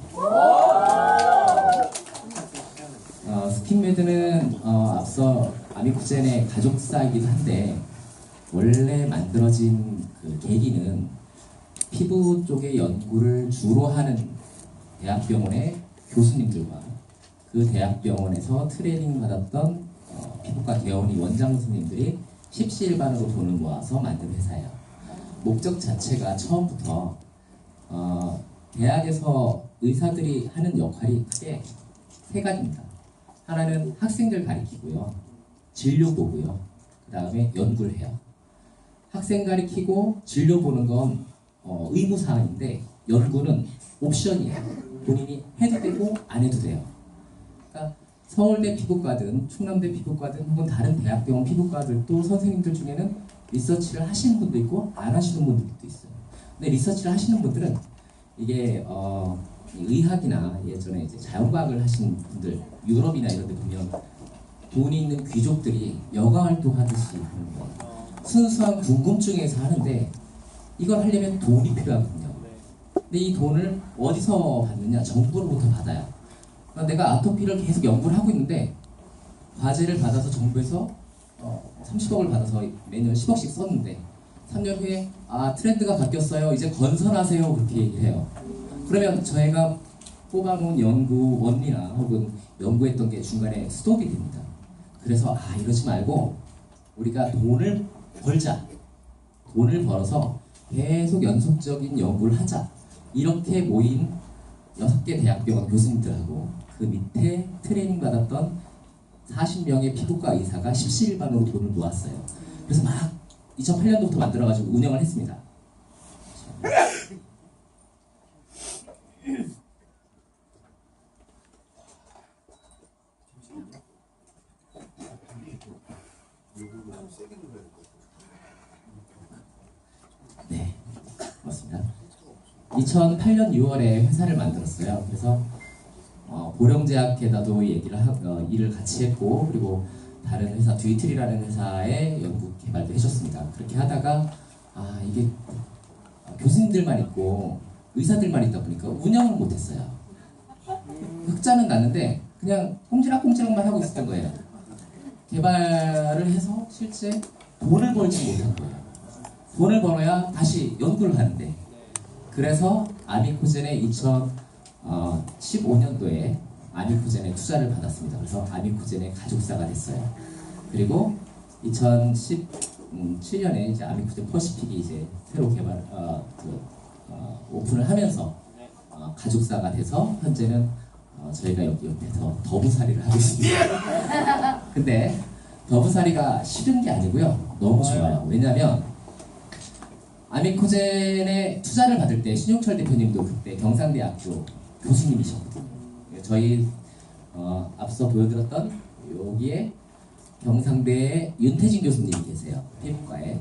스킨메드는 앞서 아미쿠젠의 가족사이기도 한데 원래 만들어진 그 계기는 피부 쪽의 연구를 주로 하는 대학병원의 교수님들과 그 대학병원에서 트레이닝 받았던 피부 피부과 개원이 원장 선생님들이 십시일반으로 돈을 모아서 만든 회사예요. 목적 자체가 처음부터 대학에서 의사들이 하는 역할이 크게 세 가지입니다. 하나는 학생들 가리키고요, 진료 보고요, 그 다음에 연구를 해요. 학생 가리키고 진료 보는 건 의무사항인데 연구는 옵션이에요. 본인이 해도 되고 안 해도 돼요. 그러니까 서울대 피부과든 충남대 피부과든 혹은 다른 대학병원 피부과들도 선생님들 중에는 리서치를 하시는 분도 있고 안 하시는 분들도 있어요. 근데 리서치를 하시는 분들은 이게 의학이나 예전에 이제 자연과학을 하신 분들, 유럽이나 이런 데 보면 돈이 있는 귀족들이 여가 활동하듯이 하는 거예요. 순수한 궁금증에서 하는데 이걸 하려면 돈이 필요하거든요. 근데 이 돈을 어디서 받느냐? 정부로부터 받아요. 그러니까 내가 아토피를 계속 연구를 하고 있는데 과제를 받아서 정부에서 30억을 받아서 매년 10억씩 썼는데 3년 후에 트렌드가 바뀌었어요. 이제 건설하세요. 그렇게 얘기를 해요. 그러면 저희가 뽑아놓은 연구 원리나 혹은 연구했던 게 중간에 스톱이 됩니다. 그래서 이러지 말고 우리가 돈을 벌자. 돈을 벌어서 계속 연속적인 연구를 하자. 이렇게 모인 6개 대학병원 교수님들하고 그 밑에 트레이닝 받았던 40명의 피부과 의사가 십시일반으로 돈을 모았어요. 그래서 막 2008년도부터 만들어가지고 운영을 했습니다. 네, 그렇습니다. 2008년 6월에 회사를 만들었어요. 그래서 보령제약회사도 일을 같이 했고, 그리고 다른 회사 듀이틀이라는 회사의 연구 개발도 해줬습니다. 그렇게 하다가 이게 교수님들만 있고 의사들만 있다 보니까 운영을 못했어요. 흑자는 났는데 그냥 꼼지락꼼지락만 하고 있었던 거예요. 개발을 해서 실제 돈을 벌지 못한 거예요. 돈을 벌어야 다시 연구를 하는데, 그래서 아미코젠에 2015년도에 아미코젠에 투자를 받았습니다. 그래서 아미코젠의 가족사가 됐어요. 그리고 2017년에 이제 아미코젠 퍼시픽이 이제 새로 오픈을 하면서 가족사가 돼서 현재는 저희가 여기 옆에서 더부살이를 하고 있습니다. 근데 더부살이가 싫은 게 아니고요, 너무 좋아요. 왜냐하면 아미코젠에 투자를 받을 때 신용철 대표님도 그때 경상대학교 교수님이셨거든요. 저희 앞서 보여드렸던 여기에 경상대에 윤태진 교수님이 계세요. 피부과에.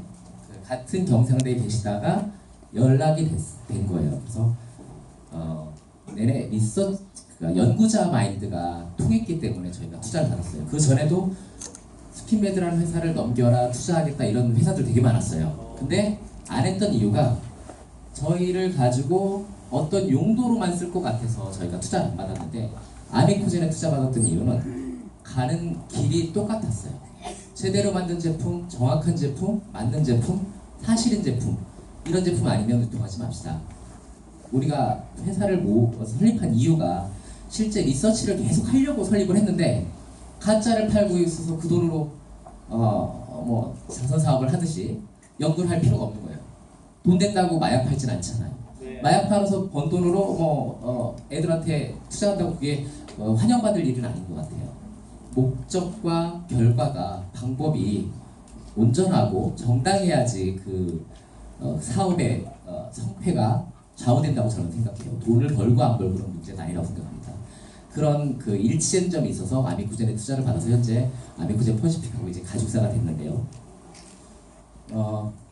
같은 경상대에 계시다가 연락이 된 거예요. 그래서 내내 연구자 마인드가 통했기 때문에 저희가 투자를 받았어요. 그 전에도 스킨메드라는 회사를 넘겨라, 투자하겠다 이런 회사들 되게 많았어요. 근데 안 했던 이유가 저희를 가지고 어떤 용도로만 쓸 것 같아서 저희가 투자를 안 받았는데, 아미코젠에 투자 받았던 이유는 가는 길이 똑같았어요. 제대로 만든 제품, 정확한 제품, 맞는 제품, 사실인 제품, 이런 제품 아니면 유통하지 맙시다. 우리가 회사를 설립한 이유가 실제 리서치를 계속 하려고 설립을 했는데 가짜를 팔고 있어서 그 돈으로 자선 사업을 하듯이 연구를 할 필요가 없는 거예요. 돈 된다고 마약 팔진 않잖아요. 네. 마약 팔아서 번 돈으로 애들한테 투자한다고 그게 환영받을 일은 아닌 것 같아요. 목적과 결과가, 방법이 온전하고 정당해야지 그 사업의 성패가 좌우된다고 저는 생각해요. 돈을 벌고 안 벌고는 문제는 아니라고 생각합니다. 그런 그 일치된 점이 있어서 아미코젠에 투자를 받아서 현재 아미코젠 퍼시픽하고 이제 가족사가 됐는데요.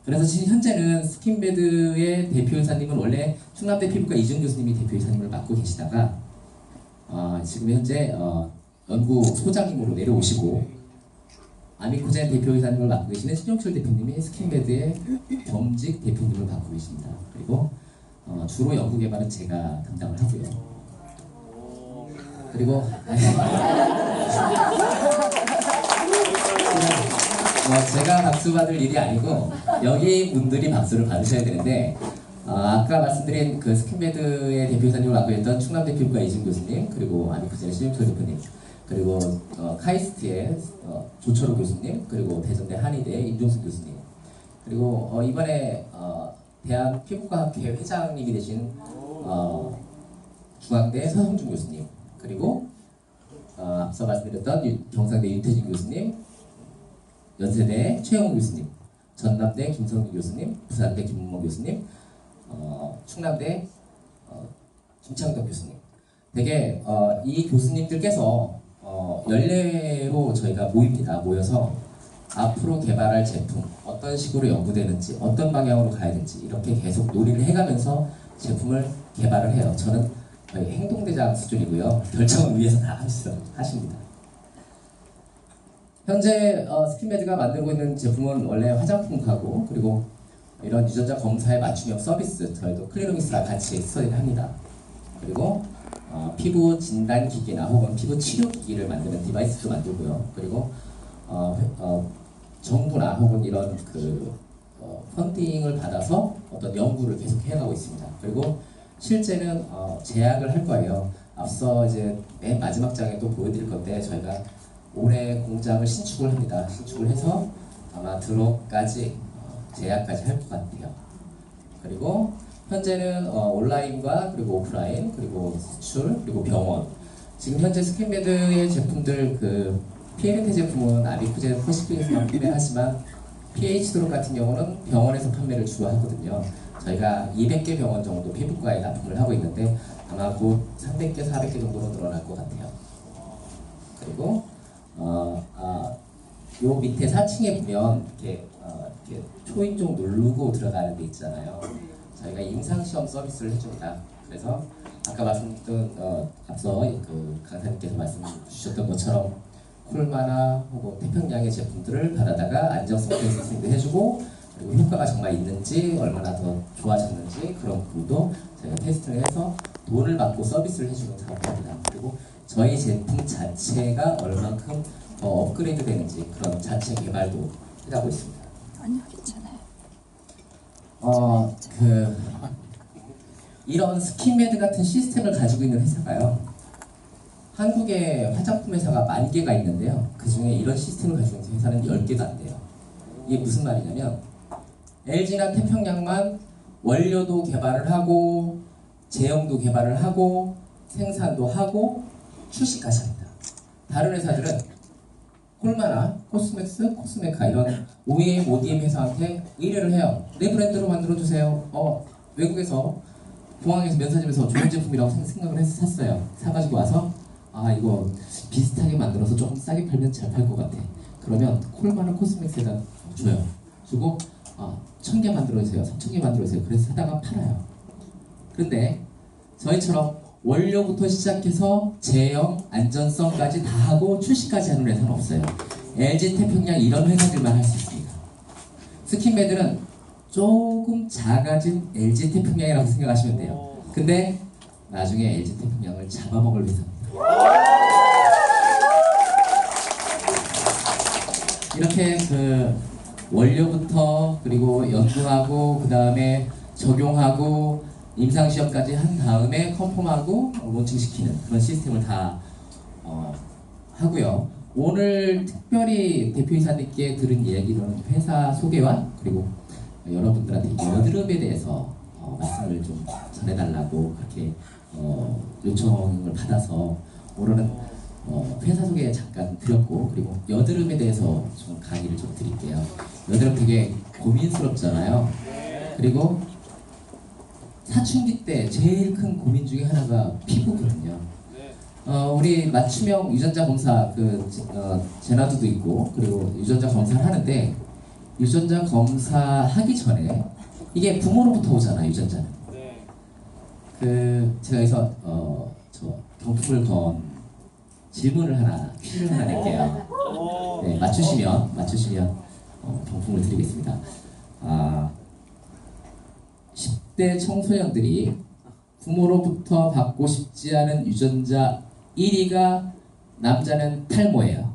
그래서 지금 현재는 스킨메드의 대표이사님은 원래 충남대 피부과 이준 교수님이 대표이사님을 맡고 계시다가 지금 현재 연구 소장님으로 내려오시고, 아미코젠 대표이사님을 맡고 계시는 신용철 대표님이 스킨메드의 겸직 대표님을 맡고 계십니다. 그리고 주로 연구 개발은 제가 담당을 하고요. 그리고 제가 박수 받을 일이 아니고 여기 분들이 박수를 받으셔야 되는데, 아까 말씀드린 그 스킨메드의 대표이사님을 맡고 있던 충남대 피부과 이준 교수님, 그리고 아미코젠의 신용철 대표님, 그리고 카이스트의 조철호 교수님, 그리고 대전대 한의대 임종수 교수님, 그리고 이번에 대한피부과학회 회장님이 되신 중앙대 서성준 교수님, 그리고 앞서 말씀드렸던 경상대 윤태진 교수님, 연세대 최영훈 교수님, 전남대 김성규 교수님, 부산대 김문모 교수님, 충남대 김창덕 교수님. 되게 이 교수님들께서 연례로 저희가 모여서 앞으로 개발할 제품 어떤 식으로 연구되는지, 어떤 방향으로 가야 될지 이렇게 계속 논의를 해가면서 제품을 개발을 해요. 저는 거의 행동대장 수준이고요. 결정을 위해서 다 하십니다. 현재 스킨메드가 만들고 있는 제품은 원래 화장품하고 그리고 이런 유전자 검사의 맞춤형 서비스, 저희도 클리노믹스랑 같이 스터디를 합니다. 그리고 피부 진단 기기나 혹은 피부 치료 기기를 만드는 디바이스도 만들고요. 그리고 정부나 혹은 이런 펀딩을 받아서 어떤 연구를 계속 해가고 있습니다. 그리고 실제는 제약을 할 거예요. 앞서 이제 맨 마지막 장에 또 보여드릴 건데 저희가 올해 공장을 신축을 합니다. 신축을 해서 아마 들어까지 제약까지 할 것 같아요. 그리고 현재는 온라인과 그리고 오프라인, 그리고 수출, 그리고 병원. 지금 현재 스킨메드의 제품들 PLNT 제품은 아비쿠제 퍼시픽에서만 판매하지만 PH드롭 같은 경우는 병원에서 판매를 주로 하거든요. 저희가 200개 병원 정도 피부과에 납품을 하고 있는데 아마 곧 300개, 400개 정도로 늘어날 것 같아요. 그리고 요 밑에 4층에 보면 이렇게 초인종 누르고 들어가는 데 있잖아요. 저희가 임상시험 서비스를 해줍니다. 그래서 아까 말씀드렸던 앞서 강사님께서 말씀 주셨던 것처럼 콜마나 혹은 태평양의 제품들을 받아다가 안정성 테스팅도 해주고 그리고 효과가 정말 있는지 얼마나 더 좋아졌는지 그런 부분도 저희가 테스트를 해서 돈을 받고 서비스를 해주는 사업입니다. 그리고 저희 제품 자체가 얼만큼 더 업그레이드 되는지 그런 자체 개발도 해가고 있습니다. 아니요, 괜찮아요. 이런 스킨메드 같은 시스템을 가지고 있는 회사가요. 한국에 화장품 회사가 10,000개가 있는데요. 그 중에 이런 시스템을 가지고 있는 회사는 10개도 안 돼요. 이게 무슨 말이냐면 LG나 태평양만 원료도 개발을 하고 제형도 개발을 하고 생산도 하고 출시까지 합니다. 다른 회사들은 콜마나 코스맥스, 코스메카 이런 OEM, ODM 회사한테 의뢰를 해요. 내 브랜드로 만들어주세요. 외국에서 공항에서 면사점에서 좋은 제품이라고 생각을 해서 샀어요. 사가지고 와서 이거 비슷하게 만들어서 조금 싸게 팔면 잘 팔 것 같아. 그러면 콜마나 코스맥스에다 줘요. 주고 1,000개 만들어주세요. 3,000개 만들어주세요. 그래서 사다가 팔아요. 그런데 저희처럼 원료부터 시작해서 제형, 안전성까지 다 하고 출시까지 하는 회사는 없어요. LG, 태평양 이런 회사들만 할 수 있습니다. 스킨메드는 조금 작아진 LG, 태평양이라고 생각하시면 돼요. 근데 나중에 LG, 태평양을 잡아먹을 회사입니다. 이렇게 원료부터 그리고 연구하고 그 다음에 적용하고 임상시험까지 한 다음에 컨펌하고 론칭시키는 그런 시스템을 다 하고요. 오늘 특별히 대표이사님께 들은 이야기는 회사 소개와 그리고 여러분들한테 여드름에 대해서 말씀을 좀 전해달라고 그렇게 요청을 받아서 오늘은 회사 소개 잠깐 드렸고 그리고 여드름에 대해서 좀 강의를 좀 드릴게요. 여드름 되게 고민스럽잖아요. 그리고 사춘기 때 제일 큰 고민 중에 하나가 피부거든요. 우리 맞춤형 유전자 검사 제나두도 있고 그리고 유전자 검사를 하는데 유전자 검사하기 전에 이게 부모로부터 오잖아요. 유전자는. 제가 여기서 경품을 건 질문을 퀴즈를 하나 낼게요. 네, 맞추시면 경품을 드리겠습니다. 10대 청소년들이 부모로부터 받고 싶지 않은 유전자 1위가 남자는 탈모예요.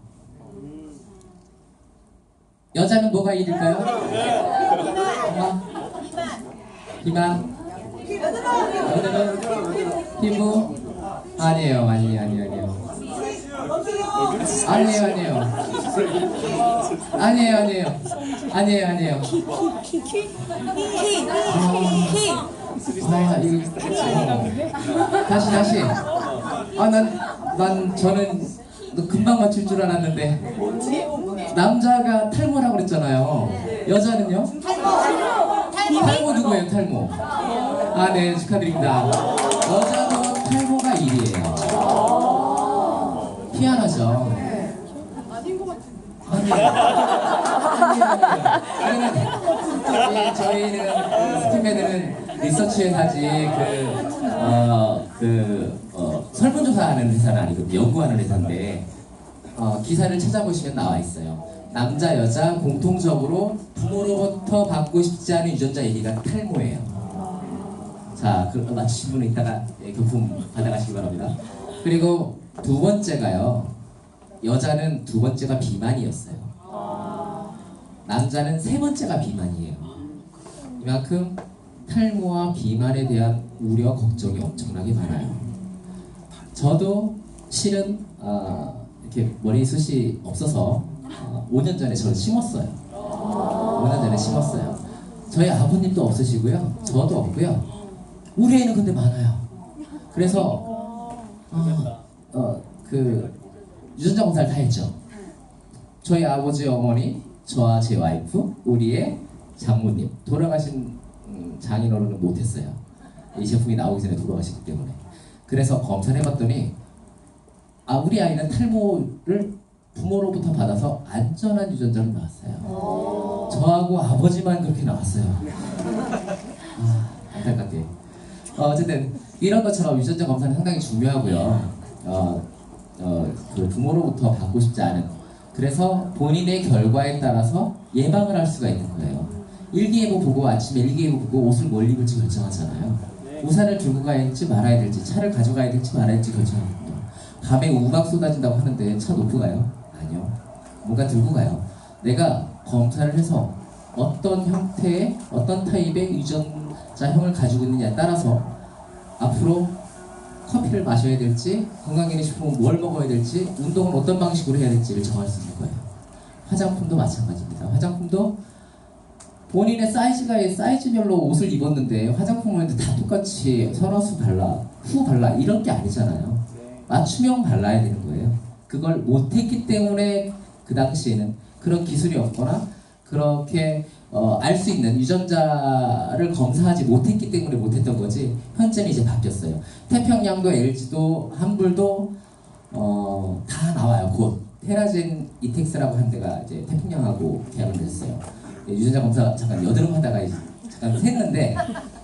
여자는 뭐가 1위일까요? 비만? 여드름? 피부? 아니에요. 아니에요, 아니에요. 아니에요, 아니에요. 아니에요, 아니에요. 다시. 저는 금방 맞출 줄 알았는데 남자가 탈모라고 그랬잖아요. 여자는요? 탈모 누구예요? 탈모. 아, 네, 축하드립니다. 여자도 탈모가 1위예요. 희한하죠? 아니요. 저희는 스팀메드는 리서치 회사지 설문조사하는 회사는 아니거든요. 연구하는 회사인데 기사를 찾아보시면 나와 있어요. 남자 여자 공통적으로 부모로부터 받고 싶지 않은 유전자 얘기가 탈모예요. 자, 맞추신 분은 이따가 교품 받아가시기 바랍니다. 그리고 두 번째가요. 여자는 두 번째가 비만이었어요. 남자는 세 번째가 비만이에요. 이만큼 탈모와 비만에 대한 우려, 걱정이 엄청나게 많아요. 저도 실은 이렇게 머리숱이 없어서 5년 전에 저를 심었어요. 5년 전에 심었어요. 저희 아버님도 없으시고요. 저도 없고요. 우리 애는 근데 많아요. 그래서 유전자 검사를 다 했죠. 저희 아버지, 어머니, 저와 제 와이프, 우리의 장모님, 돌아가신 장인어른은 못했어요. 이 제품이 나오기 전에 돌아가셨기 때문에. 그래서 검사를 해봤더니 우리 아이는 탈모를 부모로부터 받아서 안전한 유전자로 나왔어요. 저하고 아버지만 그렇게 나왔어요. 안타깝게. 어쨌든 이런 것처럼 유전자 검사는 상당히 중요하고요. 부모로부터 받고 싶지 않은, 그래서 본인의 결과에 따라서 예방을 할 수가 있는 거예요. 일기예보 보고 아침에 일기예보 보고 옷을 뭘 입을지 결정하잖아요. 우산을 들고 가야 될지 말아야 될지, 차를 가져가야 될지 말아야 될지 결정합니다. 밤에 우박 쏟아진다고 하는데 차 놓고 가요? 아니요. 뭔가 들고 가요. 내가 검사를 해서 어떤 형태의, 어떤 타입의 유전자형을 가지고 있느냐에 따라서 앞으로 커피를 마셔야 될지, 건강기능식품은 뭘 먹어야 될지, 운동은 어떤 방식으로 해야 될지를 정할 수 있는 거예요. 화장품도 마찬가지입니다. 화장품도 본인의 사이즈별로 옷을 입었는데 화장품을 다 똑같이 설화수 발라, 후 발라 이런 게 아니잖아요. 맞춤형 발라야 되는 거예요. 그걸 못했기 때문에 그 당시에는 그런 기술이 없거나 그렇게 알 수 있는 유전자를 검사하지 못했기 때문에 못했던 거지, 현재는 이제 바뀌었어요. 태평양도 LG도 한불도 다 나와요. 곧 테라젠 이텍스라고 하는 데가 이제 태평양하고 계약을 맺었어요. 유전자 검사 잠깐 여드름 하다가 잠깐 샜는데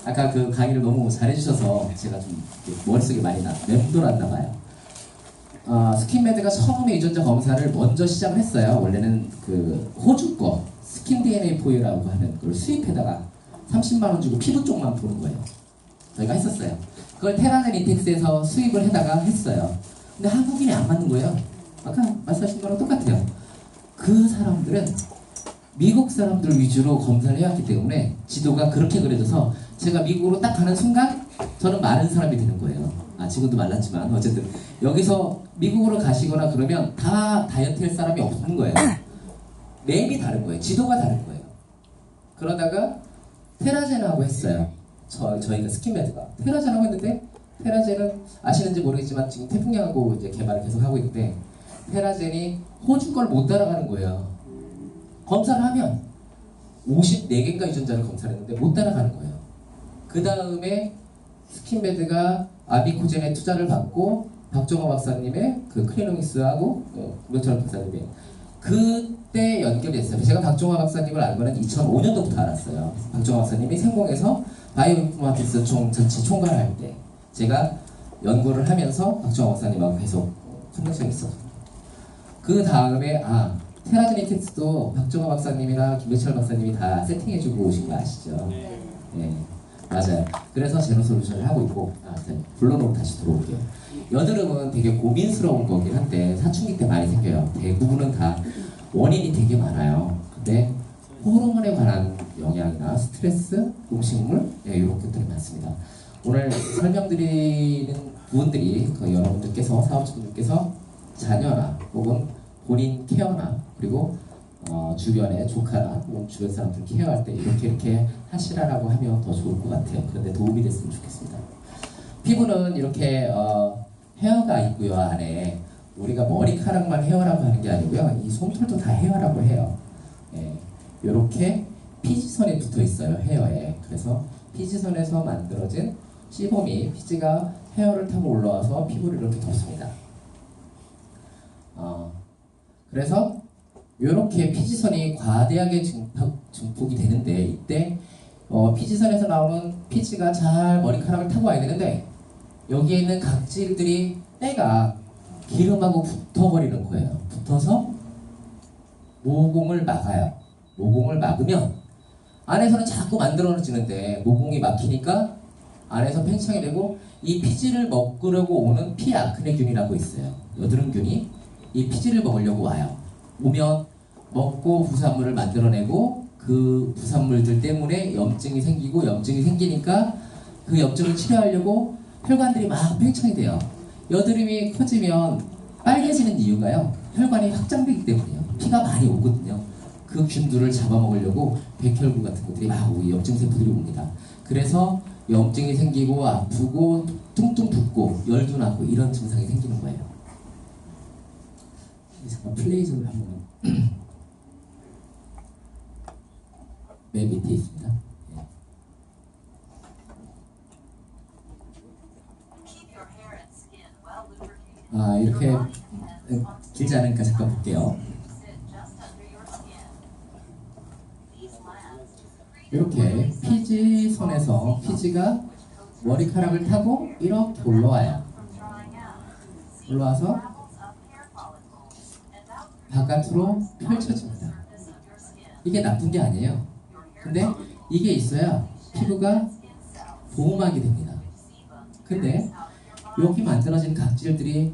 아까 그 강의를 너무 잘해주셔서 제가 좀 머릿속에 많이 맴돌았나 봐요. 스킨메드가 처음에 유전자 검사를 먼저 시작을 했어요. 원래는 그 호주 거 스킨 DNA 포유라고 하는 걸 수입해다가 30만원 주고 피부 쪽만 보는 거예요. 저희가 했었어요. 그걸 테라젠 인텍스에서 수입을 해다가 했어요. 근데 한국인이 안 맞는 거예요. 아까 말씀하신 거랑 똑같아요. 그 사람들은 미국 사람들 위주로 검사를 해왔기 때문에 지도가 그렇게 그려져서 제가 미국으로 딱 가는 순간 저는 마른 사람이 되는 거예요. 지금도 말랐지만 어쨌든 여기서 미국으로 가시거나 그러면 다 다이어트 할 사람이 없는 거예요. 맵이 다른 거예요. 지도가 다른 거예요. 그러다가 테라젠하고 했어요. 저희가 스킨메드가 테라젠하고 했는데, 테라젠은 아시는지 모르겠지만 지금 태풍양하고 이제 개발을 계속 하고 있는데, 테라젠이 호주 걸 못 따라가는 거예요. 검사를 하면 54개인가 유전자를 검사를 했는데 못 따라가는 거예요. 그 다음에 스킨메드가 아비코젠에 투자를 받고 박정호 박사님의 그 클리노믹스하고 노철 박사님의 그때 연결됐어요. 제가 박정호 박사님을 알 거는 2005년도부터 알았어요. 박정호 박사님이 생공에서 바이오인포마틱스 전체 총괄을 할 때 제가 연구를 하면서 박정호 박사님하고 계속 컨넥션이 있었어요. 그 다음에 테라제네틱스도 박정호 박사님이나 김배철 박사님이 다 세팅해주고 오신 거 아시죠? 네, 맞아요. 그래서 제노솔루션을 하고 있고, 본론으로 다시 들어올게요. 여드름은 되게 고민스러운 거긴 한데 사춘기 때 많이 생겨요. 대부분은 다 원인이 되게 많아요. 근데 호르몬에 관한 영향이나 스트레스, 음식물, 이런 것들이 많습니다. 오늘 설명드리는 부분들이 여러분들께서, 사업주분들께서 자녀나 혹은 본인 케어나 그리고 주변의 조카나 혹은 주변 사람들 케어할 때 이렇게 하시라라고 하면 더 좋을 것 같아요. 그런데 도움이 됐으면 좋겠습니다. 피부는 이렇게 헤어가 있고요. 안에 우리가 머리카락만 헤어라고 하는 게 아니고요. 이 솜털도 다 헤어라고 해요. 이렇게 피지선이 붙어 있어요. 헤어에. 그래서 피지선에서 만들어진 시범이 피지가 헤어를 타고 올라와서 피부를 이렇게 덮습니다. 그래서 이렇게 피지선이 과대하게 증폭이 되는데 이때 피지선에서 나오는 피지가 잘 머리카락을 타고 와야 되는데 여기에 있는 각질들이 때가 기름하고 붙어버리는 거예요. 붙어서 모공을 막아요. 모공을 막으면 안에서는 자꾸 만들어지는데 모공이 막히니까 안에서 팽창이 되고 이 피지를 먹으려고 오는 피아크네균이라고 있어요. 여드름균이 이 피지를 먹으려고 와요. 오면 먹고 부산물을 만들어내고 그 부산물들 때문에 염증이 생기고 염증이 생기니까 그 염증을 치료하려고 혈관들이 막 팽창이 돼요. 여드름이 커지면 빨개지는 이유가요. 혈관이 확장되기 때문이에요. 피가 많이 오거든요. 그 균들을 잡아먹으려고 백혈구 같은 것들이 막 오고 염증 세포들이 옵니다. 그래서 염증이 생기고 아프고 퉁퉁 붓고 열도 나고 이런 증상이 생기는 거예요. 잠깐 플레이 좀 한번. 맨 밑에 있습니다. 이렇게 길지 않으니까 잠깐 볼게요. 이렇게 피지선에서 피지가 머리카락을 타고 이렇게 올라와요. 올라와서 바깥으로 펼쳐집니다. 이게 나쁜 게 아니에요. 근데 이게 있어야 피부가 보호막이 됩니다. 근데 여기 만들어진 각질들이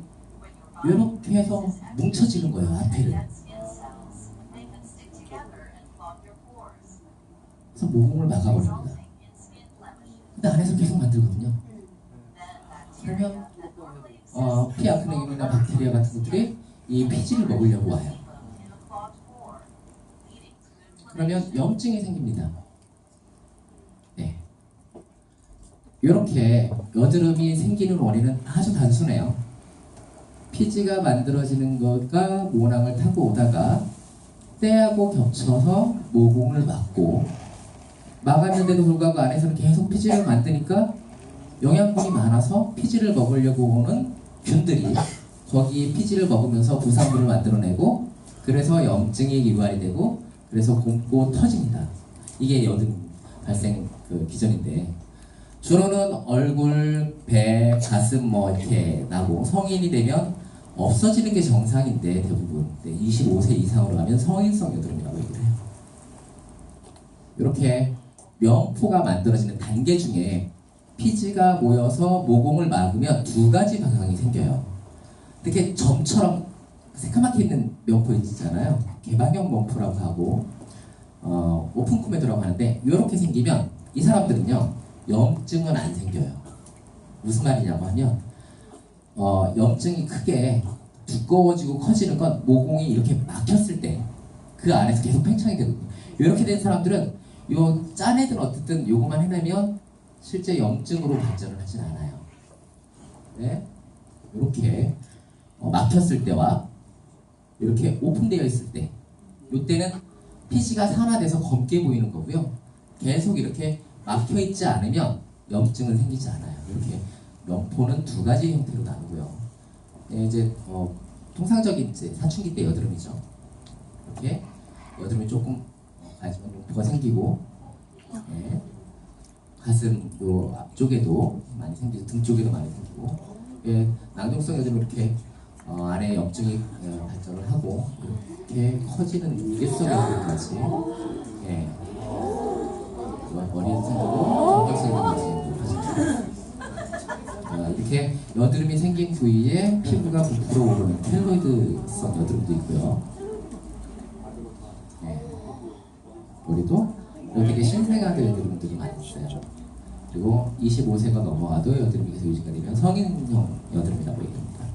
이렇게 해서 뭉쳐지는 거예요. 앞에를. 그래서 모공을 막아버립니다. 근데 안에서 계속 만들거든요. 그러면 피아크네균이나 박테리아 같은 것들이 이 피지를 먹으려고 와요. 그러면 염증이 생깁니다. 네. 이렇게 여드름이 생기는 원인은 아주 단순해요. 피지가 만들어지는 것과 모낭을 타고 오다가 때하고 겹쳐서 모공을 막고 막았는데도 불구하고 안에서는 계속 피지를 만드니까 영양분이 많아서 피지를 먹으려고 오는 균들이 거기 피지를 먹으면서 부산물을 만들어내고 그래서 염증이 유발이 되고 그래서 곰고 터집니다. 이게 여드름 발생 기전인데 주로는 얼굴, 배, 가슴 뭐 이렇게 나고 성인이 되면 없어지는 게 정상인데 대부분 25세 이상으로 가면 성인성 여드름이라고 얘기를 해요. 이렇게 명포가 만들어지는 단계 중에 피지가 모여서 모공을 막으면 두 가지 방향이 생겨요. 이렇게 점처럼 새까맣게 있는 명포 있잖아요. 개방형 명포라고 하고 오픈 코메도라고 하는데 이렇게 생기면 이 사람들은요 염증은 안 생겨요. 무슨 말이냐고 하면 염증이 크게 두꺼워지고 커지는 건 모공이 이렇게 막혔을 때 그 안에서 계속 팽창이 되거든요. 이렇게 된 사람들은 요 짠애들 어쨌든 요거만 해내면 실제 염증으로 발전을 하진 않아요. 네? 이렇게 막혔을 때와 이렇게 오픈되어 있을 때 이때는 피지가 산화돼서 검게 보이는 거고요. 계속 이렇게 막혀있지 않으면 염증은 생기지 않아요. 이렇게 명포는 두 가지 형태로 나누고요. 네, 이제 통상적인 이제 사춘기 때 여드름이죠. 이렇게 여드름이 조금 명포가 생기고 네, 가슴 요 앞쪽에도 많이 생기고 등 쪽에도 많이 생기고 예, 낭독성 여드름 이렇게 안에 염증이 발전을 하고 이렇게 커지는 일회성 여드름까지 예, 머리에 생기고 정격성 여드름까지 이렇게 여드름이 생긴 부위에 피부가 부풀어 오르는 켈로이드성 여드름도 있고요. 네. 머리도 여기에 신생아들 여드름들이 많이 있어요. 그리고 25세가 넘어가도 여드름이 계속 유지가 되면 성인형 여드름이라고 얘기합니다.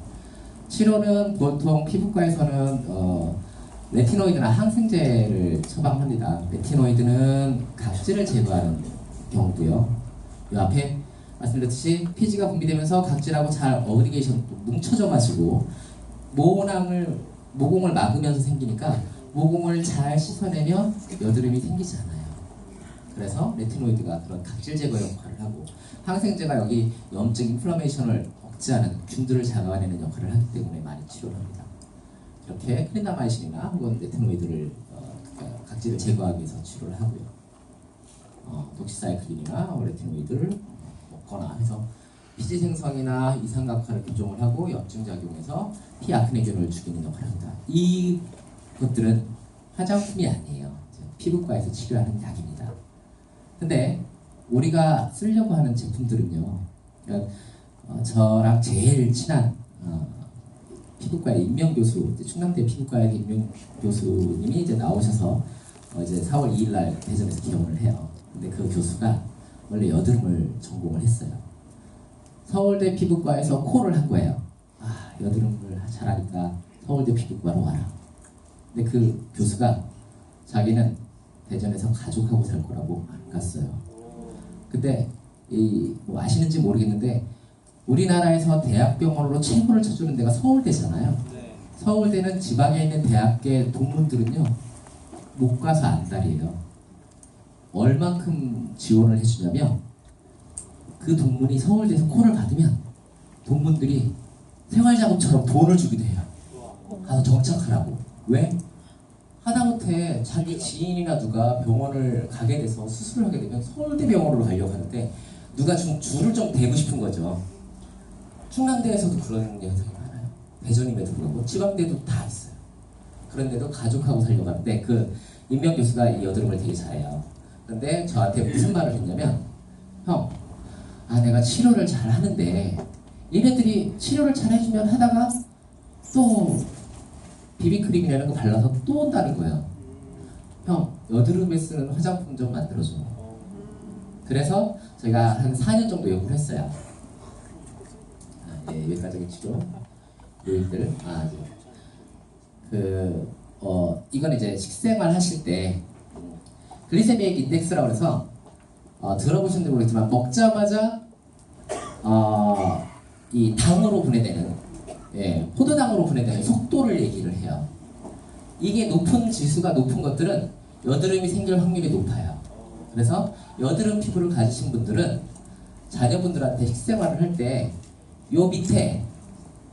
치료는 보통 피부과에서는 레티노이드나 항생제를 처방합니다. 레티노이드는 각질을 제거하는 경우고요. 이 앞에 말씀드렸듯이 피지가 분비되면서 각질하고 잘 어그리게이션 뭉쳐져가지고 모공을 막으면서 생기니까 모공을 잘 씻어내면 여드름이 생기지 않아요. 그래서 레티노이드가 그런 각질 제거 역할을 하고, 항생제가 여기 염증 인플라메이션을 억제하는 균들을 잡아내는 역할을 하기 때문에 많이 치료를 합니다. 이렇게 클린다마이신이나 혹은 레티노이드를 각질을 제거하기 위해서 치료를 하고요. 독시사이클린이나 레티노이드를 먹거나 해서 피지 생성이나 이상각화를 교정을 하고 염증 작용해서 피 아크네균을 죽이는 역할을 합니다. 이 것들은 화장품이 아니에요. 피부과에서 치료하는 약입니다. 근데 우리가 쓰려고 하는 제품들은요, 그러니까 저랑 제일 친한 피부과의 임명교수, 충남대 피부과의 임명교수님이 이제 나오셔서 이제 4월 2일날 대전에서 개원을 해요. 근데 그 교수가 원래 여드름을 전공을 했어요. 서울대 피부과에서 콜을 한 거예요. 여드름을 잘하니까 서울대 피부과로 와라. 근데 그 교수가 자기는 대전에서 가족하고 살 거라고 안 갔어요. 근데 뭐 아시는지 모르겠는데 우리나라에서 대학병원으로 최고를 쳐주는 데가 서울대잖아요. 서울대는 지방에 있는 대학계 동문들은요 못 가서 안달이에요. 얼만큼 지원을 해주냐면 그 동문이 서울대에서 콜을 받으면 동문들이 생활자금처럼 돈을 주기도 해요. 가서 정착하라고. 왜? 하다못해 자기 지인이나 누가 병원을 가게 돼서 수술을 하게 되면 서울대 병원으로 가려고 하는데 누가 좀 줄을 좀 대고 싶은 거죠. 충남대에서도 그런 현상이 많아요. 대전임에도 불구하고 지방대도 다 있어요. 그런데도 가족하고 살려고 하는데 그 임명 교수가 이 여드름을 되게 잘해요. 근데 저한테 무슨 말을 했냐면, 형, 내가 치료를 잘 하는데 얘네들이 치료를 잘 해주면 하다가 또 비비크림이라는 거 발라서 또 온다는 거예요. 형, 여드름에 쓰는 화장품 좀 만들어줘. 그래서 제가 한 4년 정도 연구를 했어요. 외과적인 치료 요인들. 이건 이제 식생활 하실 때 글리세믹 인덱스라고 해서 들어보셨는지 모르겠지만 먹자마자 이 당으로 분해되는 포도당으로 분해되는 속도를 얘기를 해요. 이게 높은 지수가 높은 것들은 여드름이 생길 확률이 높아요. 그래서 여드름 피부를 가지신 분들은 자녀분들한테 식생활을 할 때 요 밑에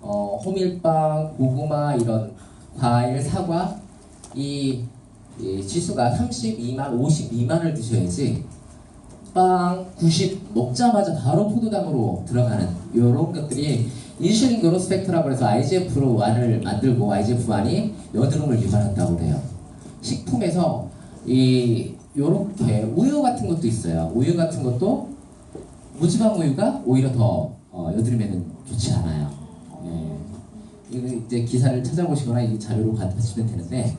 호밀빵, 고구마 이런 과일, 사과 이 지수가 30 미만, 50 미만을 드셔야지 빵 90 먹자마자 바로 포도당으로 들어가는 이런 것들이 인슐린 그로스 팩터라고 해서 IGF-1을 만들고 IGF-1이 여드름을 유발한다고 그래요. 식품에서 요렇게 우유 같은 것도 있어요. 우유 같은 것도 무지방 우유가 오히려 더 여드름에는 좋지 않아요. 이거 이제 기사를 찾아보시거나 이 자료로 받으시면 되는데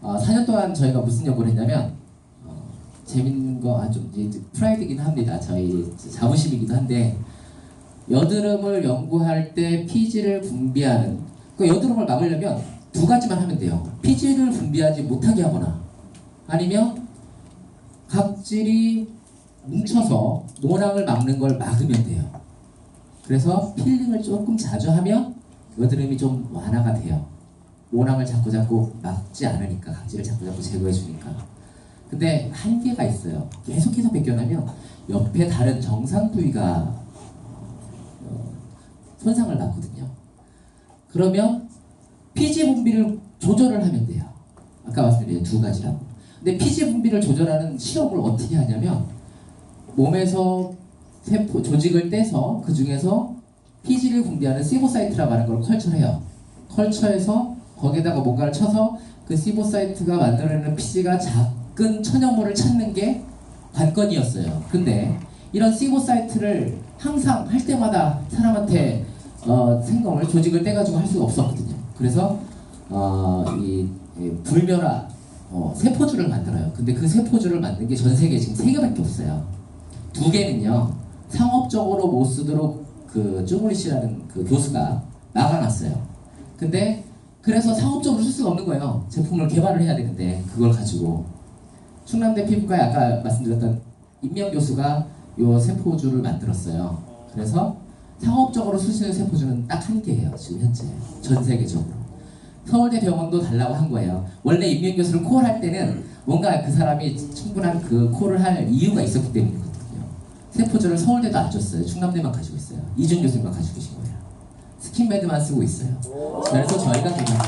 4년 동안 저희가 무슨 연구를 했냐면 재밌는 거 좀 프라이드이긴 합니다. 저희 자부심이기도 한데 여드름을 연구할 때 피지를 분비하는 여드름을 막으려면 두 가지만 하면 돼요. 피지를 분비하지 못하게 하거나 아니면 각질이 뭉쳐서 모낭을 막는 걸 막으면 돼요. 그래서 필링을 조금 자주 하면 여드름이 좀 완화가 돼요. 모낭을 자꾸 막지 않으니까, 각질을 자꾸 제거해 주니까. 근데 한계가 있어요. 계속해서 벗겨나면 옆에 다른 정상 부위가 손상을 받거든요. 그러면 피지 분비를 조절을 하면 돼요. 아까 말씀드린 두 가지라고. 근데 피지 분비를 조절하는 실험을 어떻게 하냐면 몸에서 세포 조직을 떼서 그 중에서 피지를 분비하는 시보사이트라고 하는 걸 컬처해요. 컬처해서 거기에다가 뭔가를 쳐서 그 시보사이트가 만들어내는 피지가 작은 천연물을 찾는 게 관건이었어요. 근데 이런 시보사이트를 항상 할 때마다 사람한테 생검을 조직을 떼가지고 할 수가 없었거든요. 그래서 이 불멸화 세포줄을 만들어요. 근데 그 세포줄을 만든 게 전 세계에 지금 3개밖에 없어요. 2개는요 상업적으로 못 쓰도록 그 쭈블리시라는 그 교수가 막아놨어요. 근데 그래서 상업적으로 쓸 수가 없는 거예요. 제품을 개발을 해야 되는데 그걸 가지고 충남대 피부과에 아까 말씀드렸던 임명 교수가 요 세포주를 만들었어요. 그래서 상업적으로 쓸 수 있는 세포주는 딱 한 개예요. 지금 현재 전 세계적으로. 서울대 병원도 달라고 한 거예요. 원래 임명 교수를 콜 할 때는 뭔가 그 사람이 충분한 그 콜을 할 이유가 있었기 때문이거든요. 세포주를 서울대도 안 줬어요. 충남대만 가지고 있어요. 이준 교수님만 가지고 계신 거예요. 스킨메드만 쓰고 있어요. 그래서 저희가 개발합니다.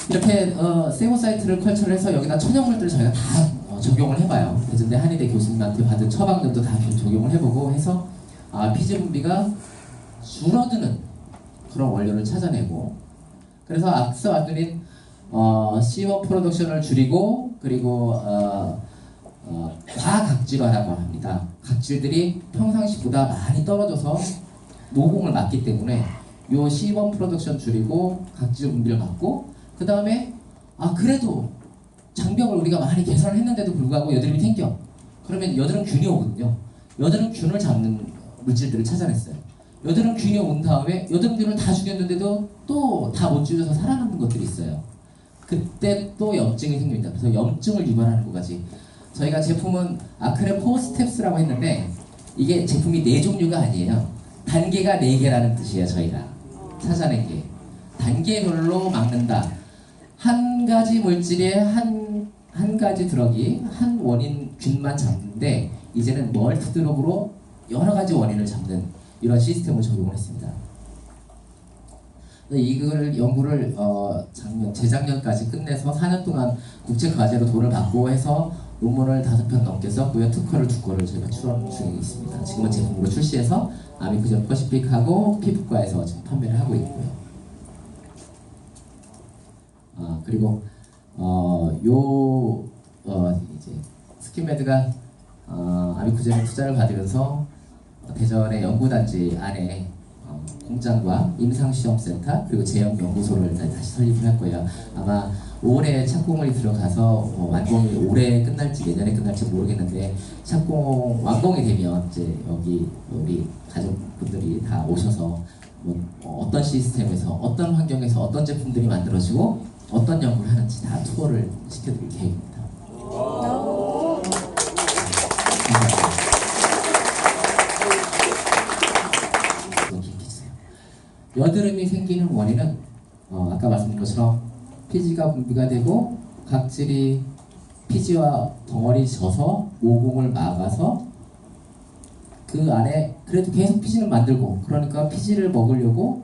이렇게 세모사이트를 컬처를 해서 여기다 천연물들을 저희가 다 적용을 해봐요. 대전대 한의대 교수님한테 받은 처방들도 다 적용을 해보고 해서 피지 분비가 줄어드는 그런 원료를 찾아내고, 그래서 앞서 말씀드린 C1 프로덕션을 줄이고, 그리고 과각질화라고 합니다. 각질들이 평상시보다 많이 떨어져서 모공을 막기 때문에 요 C1 프로덕션 줄이고 각질 분비를 막고, 그 다음에 그래도 장벽을 우리가 많이 개선을 했는데도 불구하고 여드름이 생겨. 그러면 여드름균이 오거든요. 여드름균을 잡는 물질들을 찾아냈어요. 여드름균이 온 다음에 여드름균을 다 죽였는데도 또 다 못 죽여서 살아남는 것들이 있어요. 그때 또 염증이 생깁니다. 그래서 염증을 유발하는 것까지. 저희가 제품은 아크네 4스텝스라고 했는데 이게 제품이 4종류가 아니에요. 단계가 4개라는 뜻이에요. 저희가 찾아낸 게. 단계별로 막는다. 한 가지 물질에 한 가지 드럭이 한 원인 균만 잡는데 이제는 멀티 드럭으로 여러 가지 원인을 잡는 이런 시스템을 적용을 했습니다. 이걸 연구를 재작년까지 끝내서 4년 동안 국제과제로 돈을 받고 해서 논문을 5편 넘게 썼고요. 특허를 2건을 저희가 출원 중에 있습니다. 지금은 제품으로 출시해서 아미쿠젠 퍼시픽하고 피부과에서 지금 판매를 하고 있고요. 그리고 이제 스킨메드가 아미쿠젠에 투자를 받으면서 대전의 연구단지 안에 공장과 임상시험센터 그리고 제형연구소를 다시 설립을 할 거예요. 아마 올해 착공을 들어가서 완공이 올해 끝날지 내년에 끝날지 모르겠는데 착공 완공이 되면 이제 여기 우리 가족분들이 다 오셔서 어떤 시스템에서 어떤 환경에서 어떤 제품들이 만들어지고 어떤 연구를 하는지 다 투어를 시켜드릴 계획입니다. 여드름이 생기는 원인은 아까 말씀드린 것처럼 피지가 분비가 되고 각질이 피지와 덩어리 져서 모공을 막아서 그 안에 그래도 계속 피지는 만들고, 그러니까 피지를 먹으려고